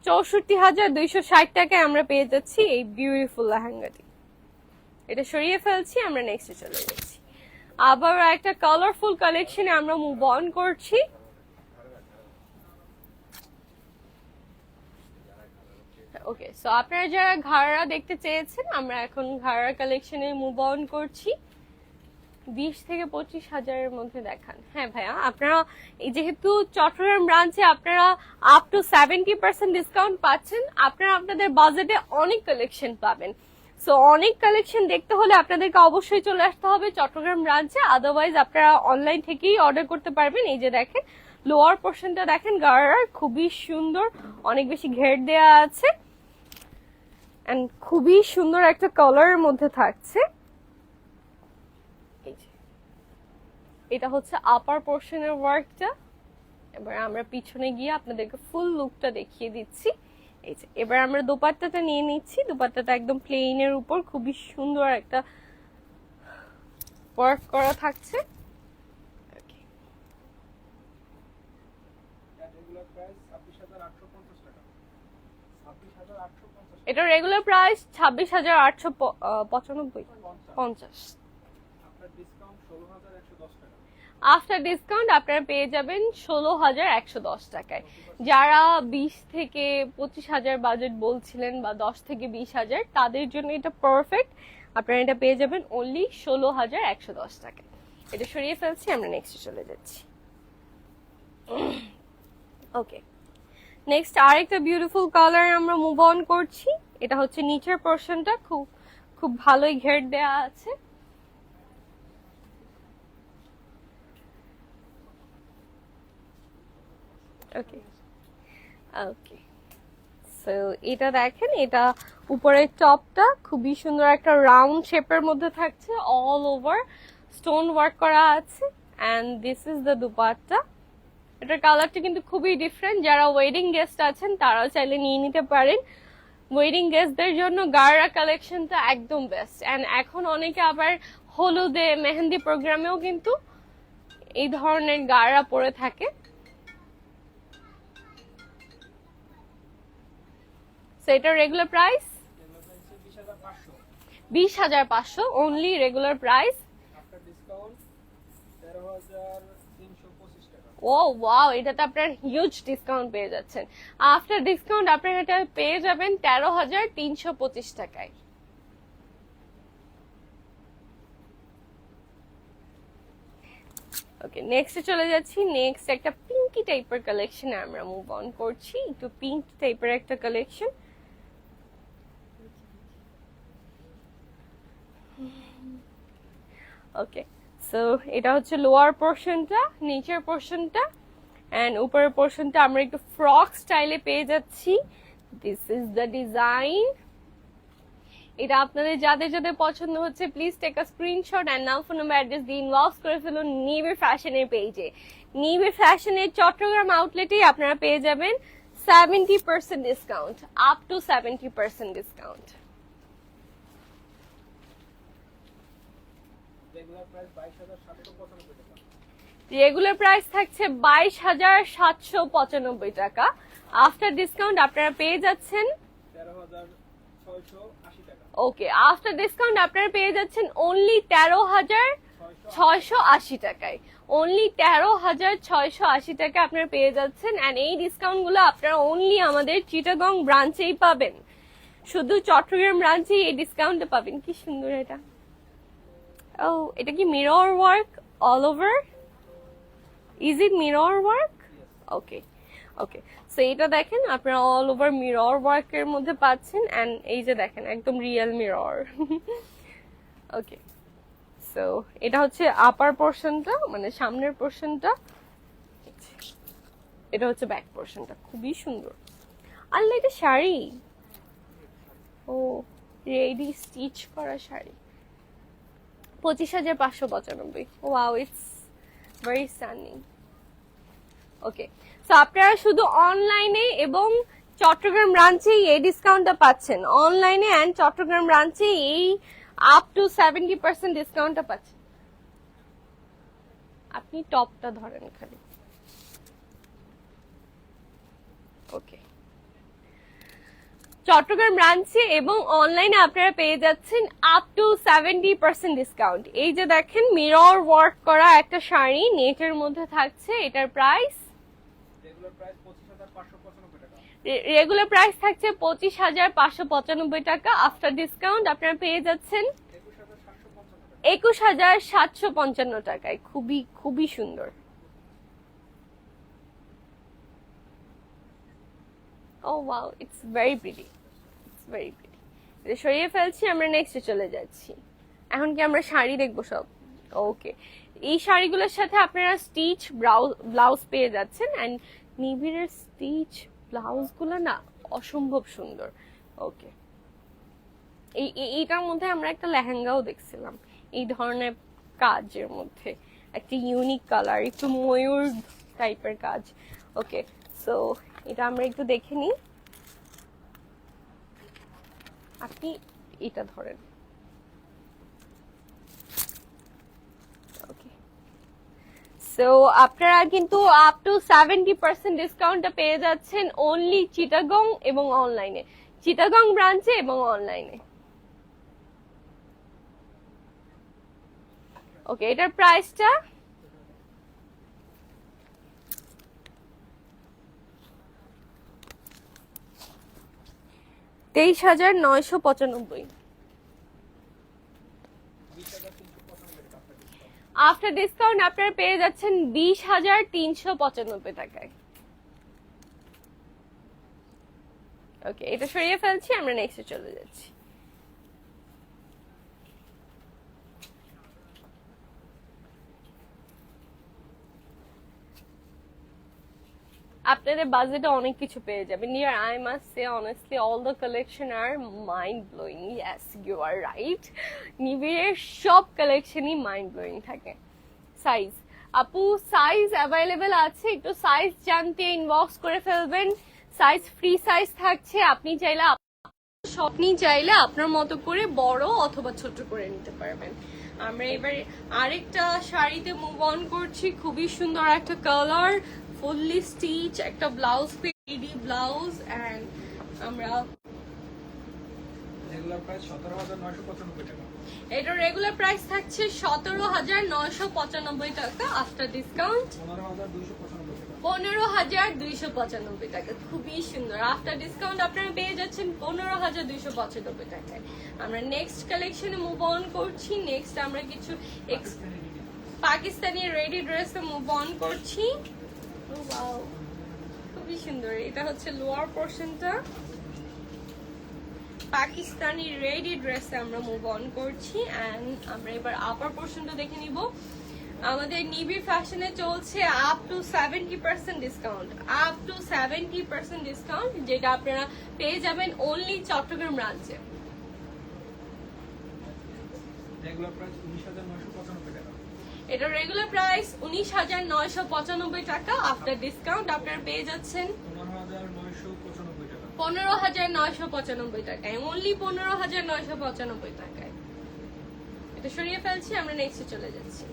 Speaker 1: 64,260 টাকায় আমরা পেয়ে যাচ্ছি এই বিউটিফুল লেহেঙ্গাটি। এটা সরিয়ে ফেলছি, আমরা নেক্সটে চলে যাচ্ছি। আবার একটা কালারফুল কালেকশনে আমরা মুভ অন করছি। ওকে, সো আপনারা যারা ঘাড়া দেখতে চেয়েছেন, আমরা এখন ঘাড়া কালেকশনে মুভ অন করছি। 20 থেকে 25 হাজারের মধ্যে দেখান। হ্যাঁ ভাইয়া, আপনারা যেহেতু চট্টগ্রাম ব্রাঞ্চে আপনারা আপ টু 70% ডিসকাউন্ট পাচ্ছেন, আপনারা আপনাদের বাজেটে অনেক কালেকশন পাবেন। সো অনেক কালেকশন দেখতে হলে আপনাদেরকে অবশ্যই চলে আসতে হবে চট্টগ্রাম ব্রাঞ্চে, আদারওয়াইজ আপনারা অনলাইন থেকেই অর্ডার করতে পারবেন। এই যে দেখেন লোয়ার পোর্শনটা দেখেন গারার খুবই সুন্দর, অনেক বেশি ঘের দেয়া আছে এন্ড খুবই সুন্দর একটা কালারের মধ্যে থাকছে। এই যে এটা হচ্ছে আপার পোর্শনের ওয়ার্কটা। এবার আমরা পিছনে গিয়ে আপনাদেরকে ফুল লুকটা দেখিয়ে দিচ্ছি। এই যে এবার আমরা দোপাট্টাটা নিয়ে নিচ্ছি। দোপাট্টাটা একদম প্লেনের উপর খুবই সুন্দর একটা ওয়ার্ক করা থাকছে। এটা রেগুলার প্রাইস 26,850। আফটার ডিসকাউন্ট আপনারা পেয়ে যাবেন 16,110 টাকায়। যারা 20 থেকে 25,000 বাজেট বলছিলেন বা 10 থেকে 20,000 তাদের জন্য এটা পারফেক্ট। আপনারা এটা পেয়ে যাবেন অনলি 16,110 টাকায়। এটা সরিয়ে ফেলছি, আমরা নেক্সটে চলে যাচ্ছি। ওকে, নেক্সট আরেকটা বিউটিফুল কালার আমরা মুভ অন করছি। এটা হচ্ছে নিচের পোর্শনটা খুব ভালোই ঘের দেয়া আছে। ওকে ওকে, সো এটা দেখেন, এটা উপরের টপটা খুবই সুন্দর একটা রাউন্ড শেপের মধ্যে থাকছে, অল ওভার স্টোন ওয়ার্ক করা আছে and this is the dupatta. এটার কালারটা কিন্তু খুবই ডিফারেন্ট। যারা ওয়েডিং গেস্ট আছেন তারাও চাইলে নিয়ে নিতে পারেন। ওয়েডিং গেস্টদের জন্য গাড়রা কালেকশনটা একদম বেস্ট। এন্ড এখন অনেকে আবার হলুদে মেহেন্দি প্রোগ্রামেও কিন্তু এই ধরনের গাড়রা পরে থাকে। এটার regular price 20,500 only regular price. Oh wow, এটাতে আপনার হিউজ ডিসকাউন্ট পেয়ে যাচ্ছেন। আফটার ডিসকাউন্ট আপনারা এটা পেয়ে যাবেন 13,325 টাকায়। ওকে, নেক্সটে চলে যাচ্ছি। নেক্সট একটা পিঙ্কি টাইপের কালেকশনে আমরা মুভ অন করছি। একটু পিঙ্ক টাইপের একটা কালেকশন। ওকে, সো এটা হচ্ছে লোয়ার পোর্শনটা, নিচের পোর্শনটা এন্ড উপরের পোর্শনটা আমরা একটু ফ্রক স্টাইলে পেয়ে যাচ্ছি। This is the design. এটা আপনাদের যাদের যাদের পছন্দ হচ্ছে please take a screenshot and নাম, ফোন নাম্বার, অ্যাড্রেস দিয়ে ইনবক্স করে ফেলুন নিবিড় ফ্যাশনের পেজে। নিবিড় ফ্যাশনের চট্টগ্রাম আউটলেটেই আপনারা পেয়ে যাবেন 70% discount, up to 70% discount. Regular price থাকছে 22,795 টাকা। আফটার ডিসকাউন্ট আপনারা পেয়ে যাচ্ছেন 13,680 টাকা। ওকে, আফটার ডিসকাউন্ট আপনারা পেয়ে যাচ্ছেন অনলি 13,680 টাকায়। অনলি 13,680 টাকা আপনারা পেয়ে যাচ্ছেন। এন্ড এই ডিসকাউন্ট গুলো আপনারা অনলি আমাদের চিটাগং ব্রাঞ্চেই পাবেন। শুধু চট্টগ্রাম ব্রাঞ্চেই এই ডিসকাউন্টটা পাবেন। কি সুন্দর এটা! ও, এটা কি mirror work all over? Is it mirror work? Okay okay, so এটা দেখেন আপনারা অল ওভার মিরর ওয়ার্কের মধ্যে পাচ্ছেন এন্ড এই যে দেখেন একদম রিয়েল মিরর। ওকে, সো এটা হচ্ছে আপার পোর্শনটা, মানে সামনের পোর্শনটা। এটা হচ্ছে ব্যাক পোর্শনটা, খুবই সুন্দর। আল্লাহ, এটা শাড়ি! ও, রেডি স্টিচ করা sari. 25,595। Wow, it's very stunning. Okay, so আপনারা শুধু অনলাইনে এবং চট্টগ্রাম ব্রাঞ্চেই এই ডিসকাউন্টটা পাচ্ছেন। অনলাইনে এন্ড চট্টগ্রাম ব্রাঞ্চে এই আপ টু 70% ডিসকাউন্টটা পাচ্ছেন। আপনি টপটা ধরেন খালি। ওকে, চট্টগ্রাম ব্রাঞ্চে এবং অনলাইনে আপনারা পেয়ে যাচ্ছেন আপ টু 70% ডিসকাউন্ট। এই যে দেখেন মিরর ওয়ার্ক করা একটা শাড়ি নেটের মধ্যে থাকছে। এটার প্রাইস রেগুলার প্রাইস থাকছে 25,595 টাকা। আফটার ডিসকাউন্ট আপনারা পেয়ে যাচ্ছেন 21,755 টাকায়। খুবই খুবই সুন্দর। Oh wow, it's very pretty. It's very pretty. এটা সরিয়ে ফেলছি, আমরা নেক্সটে চলে যাচ্ছি। এখন কি আমরা শাড়ি দেখবো সব? ওকে, এই শাড়িগুলোর সাথে আপনারা স্টিচ ব্লাউজ পেয়ে যাচ্ছেন, অ্যান্ড নিবিড়ের স্টিচ ব্লাউজগুলো না অসম্ভব সুন্দর। ওকে, এইটার মধ্যে আমরা একটা লেহেঙ্গাও দেখছিলাম এই ধরনের কাজের মধ্যে, একটা ইউনিক কালার, একটু ময়ূর টাইপের কাজ। ওকে, সো এটা আমরা একটু দেখে নিই। আপনি এটা ধরেন। ওকে, সো আপনারা কিন্তু আপ টু 70% ডিসকাউন্টটা পেয়ে যাচ্ছেন অনলি চিটাগং এবং অনলাইনে, চিটাগং ব্রাঞ্চে এবং অনলাইনে। ওকে, এটার প্রাইসটা $23,995। আফটার ডিসকাউন্ট আপনারা পেয়ে যাচ্ছেন 20,395 টাকায়। ওকে, এটা সরিয়ে ফেলছি, আমরা নেক্সটে চলে যাচ্ছি। আপনাদের বাজেটে অনেক কিছু পেয়ে যাবেন। Here I must say honestly all the collection are mind blowing. Yes, you are right. নিবিড়ের সব কালেকশনই মাইন্ড ব্লোয়িং থাকে। সাইজ, আপু সাইজ অ্যাভেলেবেল আছে, একটু সাইজ জানতে ইনবক্স করে ফেলবেন। সাইজ ফ্রি সাইজ থাকছে, আপনি চাইলে আপনার মতো করে বড় অথবা ছোট করে নিতে পারবেন। আমরা এবার আরেকটা শাড়িতে মুভ অন করছি, খুবই সুন্দর একটা কালার, ফুললি স্টিচ একটা ব্লাউজ, পেডি ব্লাউজ, এন্ড আমরা
Speaker 2: রেগুলার প্রাইস 17,995 টাকা।
Speaker 1: এটা রেগুলার প্রাইস থাকছে 17,995 টাকা, আফটার ডিসকাউন্ট 15,295 টাকা। খুবই সুন্দর, আফটার ডিসকাউন্ট আপনারা পেয়ে যাচ্ছেন 15,295 টাকায়। আমরা নেক্সট কালেকশনে মুভ অন করছি। নেক্সট আমরা কিছু পাকিস্তানি রেডি ড্রেসে মুভ অন করছি। ওয়াও, খুবই সুন্দর। এটা হচ্ছে লোয়ার পোর্শনটা, পাকিস্তানি রেডি ড্রেসে আমরা মুভ অন করছি, এন্ড আমরা এবার আপার পোর্শনটা দেখে নিব। আমাদের নিবিড় ফ্যাশনে চলছে up to 70% discount, up to 70% discount, যেটা আপনারা পেয়ে যাবেন অনলি চট্টগ্রাম ব্রাঞ্চে।
Speaker 2: রেগুলার প্রাইস 19,995 টাকা।
Speaker 1: এটা রেগুলার প্রাইস 19,995 টাকা, আফটার ডিসকাউন্ট আপনারা পেয়ে যাচ্ছেন 15,995 টাকায়, অনলি 15,995 টাকায়। এটা সরিয়ে ফেলছি, আমরা নেক্সটে চলে যাচ্ছি।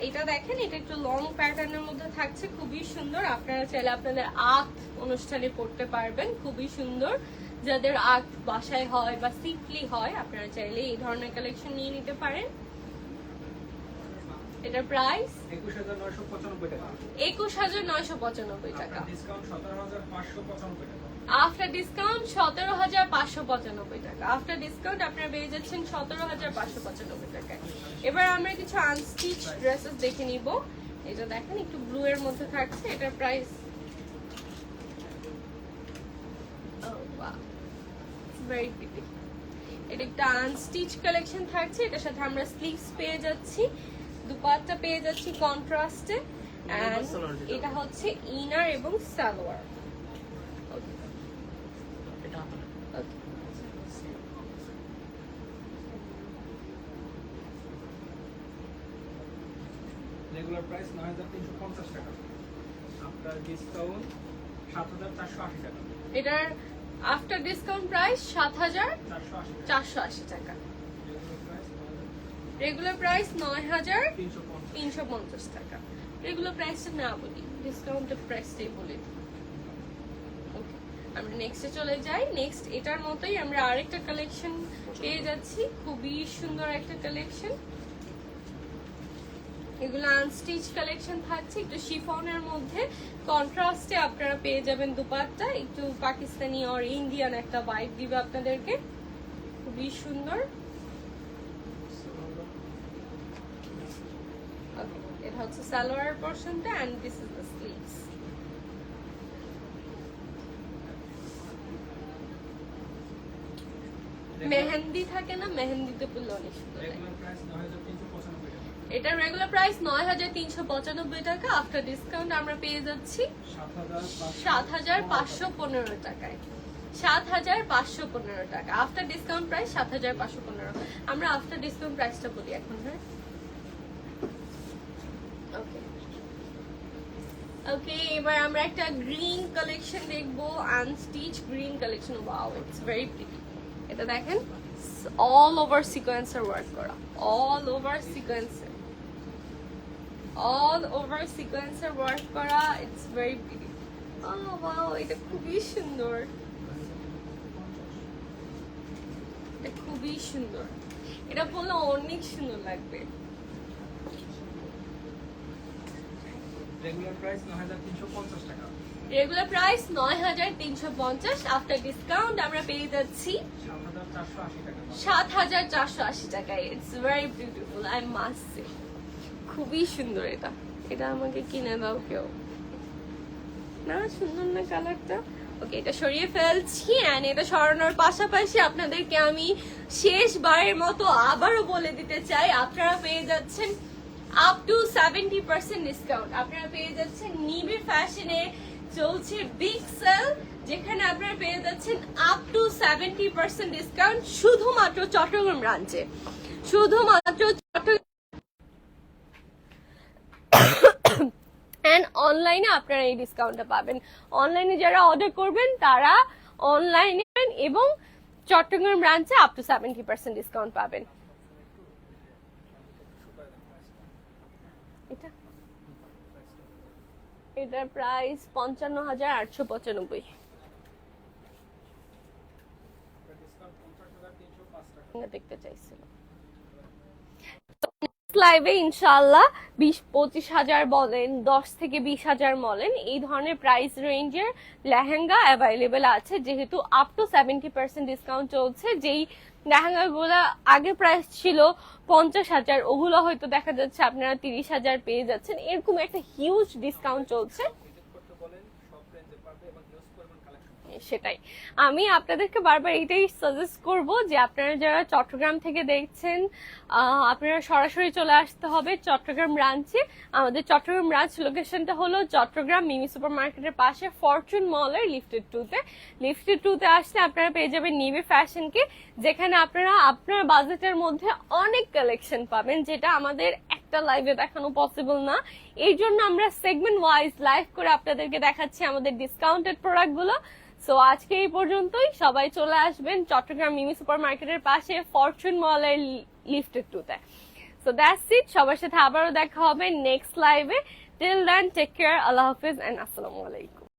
Speaker 1: এটা দেখেন, এটা একটু লং প্যাটার্নের মধ্যে থাকছে, খুবই সুন্দর। আপনারা চাইলে আপনাদের আখ অনুষ্ঠানে পড়তে পারবেন, খুবই সুন্দর। যাদের আখ বাসায় হয় বা সিম্পলি হয়, আপনারা চাইলে এই ধরনের কালেকশন নিয়ে নিতে পারেন। এটার প্রাইস
Speaker 2: 21,995 টাকা।
Speaker 1: 21,995 টাকা,
Speaker 2: ডিসকাউন্ট 17,595 টাকা।
Speaker 1: আফটার ডিসকাউন্ট 17,595 টাকা। আফটার ডিসকাউন্ট আপনারা পেয়ে যাচ্ছেন 17,595 টাকায়। এবার আমরা কিছু আনস্টিচ ড্রেসেস দেখে নিব। এটা দেখেন, একটু ব্লু এর মধ্যে থাকছে, এটার প্রাইস ভেরি প্রিটি। এটা একটা আনস্টিচ কালেকশন থাকছে, এটার সাথে আমরা স্লিভস পেয়ে যাচ্ছি, দুপাট্টা পেয়ে যাচ্ছি কন্ট্রাস্টে, এন্ড এটা হচ্ছে ইনার এবং সালোয়ার।
Speaker 2: রেগুলার প্রাইস 9,350 টাকা, আফটার ডিসকাউন্ট 7,480 টাকা।
Speaker 1: এটার আফটার ডিসকাউন্ট প্রাইস 7,480 টাকা। রেগুলার প্রাইস 9,350 টাকা। রেগুলার প্রাইসটা না বলি, ডিসকাউন্টের প্রাইসটাই বলি। ওকে, আমরা নেক্সটে চলে যাই। নেক্সট এটার মতোই আমরা আরেকটা কালেকশন পেয়ে যাচ্ছি, খুবই সুন্দর একটা কালেকশন। এগুলো আনস্টিচ কালেকশন থাকছে, একটু শিফনের মধ্যে কন্ট্রাস্টে আপনারা পেয়ে যাবেন দুপাট্টা, একটু পাকিস্তানি আর ইন্ডিয়ান একটা ভাইব দিবে আপনাদেরকে, খুবই সুন্দর। Okay, এটা হচ্ছে সালোয়ার পোরশনটা and this is the sleeves. Mehndi থাকে না, মেহেন্দিতে পরলে অনেক সুন্দর লাগে।
Speaker 2: রেগুলার প্রাইস 9395 টাকা।
Speaker 1: এটা রেগুলার প্রাইস 9395 টাকা, আফটার ডিসকাউন্ট আমরা পেয়ে যাচ্ছি 7515 টাকায়। 7515 টাকা আফটার ডিসকাউন্ট প্রাইস 7515। আমরা আফটার ডিসকাউন্ট প্রাইসটা বলি এখন। হ্যাঁ, ওকে ওকে, এবার আমরা একটা গ্রিন কালেকশন দেখবো, unstitch green collection. Wow, it's very pretty. এটা দেখেন, অল ওভার সিকোয়েন্সার ওয়ার্ক করা, all over sequencer, all over sequencer work করা, ইটস ভেরি প্রিটি। ওয়াও, এটা খুবই সুন্দর, এটা খুবই সুন্দর, এটা বললে অনেক সুন্দর লাগবে।
Speaker 2: রেগুলার প্রাইস 9350 টাকা।
Speaker 1: রেগুলার প্রাইস 9350, আফটার ডিসকাউন্ট আমরা পেয়ে যাচ্ছি
Speaker 2: 7480 টাকা।
Speaker 1: 7480 টাকায়। It's very beautiful, I must say. খুবই সুন্দর এটা, এটা আমাকে কিনে দাও কেউ। না, সুন্দর না কালারটা? ওকে, এটা সরিয়ে ফেলছি। এন্ড এটা সরানোর পাশাপাশি আপনাদেরকে আমি শেষবারের মতো আবারও বলে দিতে চাই, আপনারা পেয়ে যাচ্ছেন আপ টু 70% ডিসকাউন্ট। আপনারা পেয়ে যাচ্ছেন নিবিড় ফ্যাশনে চলছে বিগ সেল, যেখানে আপনারা পেয়ে যাচ্ছেন আপ টু 70% ডিসকাউন্ট শুধুমাত্র চট্টগ্রাম ব্রাঞ্চে, শুধুমাত্র চট্টগ্রাম। এন্ড অনলাইনে আপনারা এই ডিসকাউন্টটা পাবেন। অনলাইনে যারা অর্ডার করবেন তারা অনলাইনে এবং চট্টগ্রাম ব্রাঞ্চে আপ টু 70% ডিসকাউন্ট পাবেন। এটা এটার প্রাইস 55,895। দেখতে চাইছিল লাইভে ইনশাআল্লাহ 20-25 হাজার বলেন, 10 থেকে 20 হাজার বলেন, এই ধরনের প্রাইস রেঞ্জের লেহেঙ্গা অ্যাভেলেবেল আছে, যেহেতু আপ টু 70% ডিসকাউন্ট চলছে। যেই লেহেঙ্গাগুলো আগে প্রাইস ছিল 50,000, ওগুলো হয়তো দেখা যাচ্ছে আপনারা 30,000 পেয়ে যাচ্ছেন। এরকম একটা হিউজ ডিসকাউন্ট চলছে। সেটাই আমি আপনাদেরকে বারবার এটাই সাজেস্ট করব যে আপনারা যারা চট্টগ্রাম থেকে দেখছেন, আপনারা সরাসরি চলে আসতে হবে চট্টগ্রাম ব্রাঞ্চে। আমাদের চট্টগ্রাম ব্রাঞ্চ লোকেশনটা হলো চট্টগ্রাম মিমি সুপার মার্কেটের পাশে ফরচুন মলের লিফটেড 2-তে। লিফটেড 2-তে আসলে আপনারা পেয়ে যাবেন নিবিড় ফ্যাশনকে, যেখানে আপনারা আপনার বাজেটের মধ্যে অনেক কালেকশন পাবেন, যেটা আমাদের একটা লাইভে দেখানো পসিবল না। এই জন্য আমরা সেগমেন্ট ওয়াইজ লাইভ করে আপনাদেরকে দেখাচ্ছি আমাদের ডিসকাউন্টেড প্রোডাক্টগুলো। সো আজকে এই পর্যন্তই। সবাই চলে আসবেন চট্টগ্রাম মিমি সুপার মার্কেটের পাশে ফরচুন মলের লিফটেড 2-তে। So that's it. সবার সাথে আবারও দেখা হবে নেক্সট লাইভে। টিল দেন টেক কেয়ার, আল্লাহ হাফিজ এন্ড আসসালামু আলাইকুম।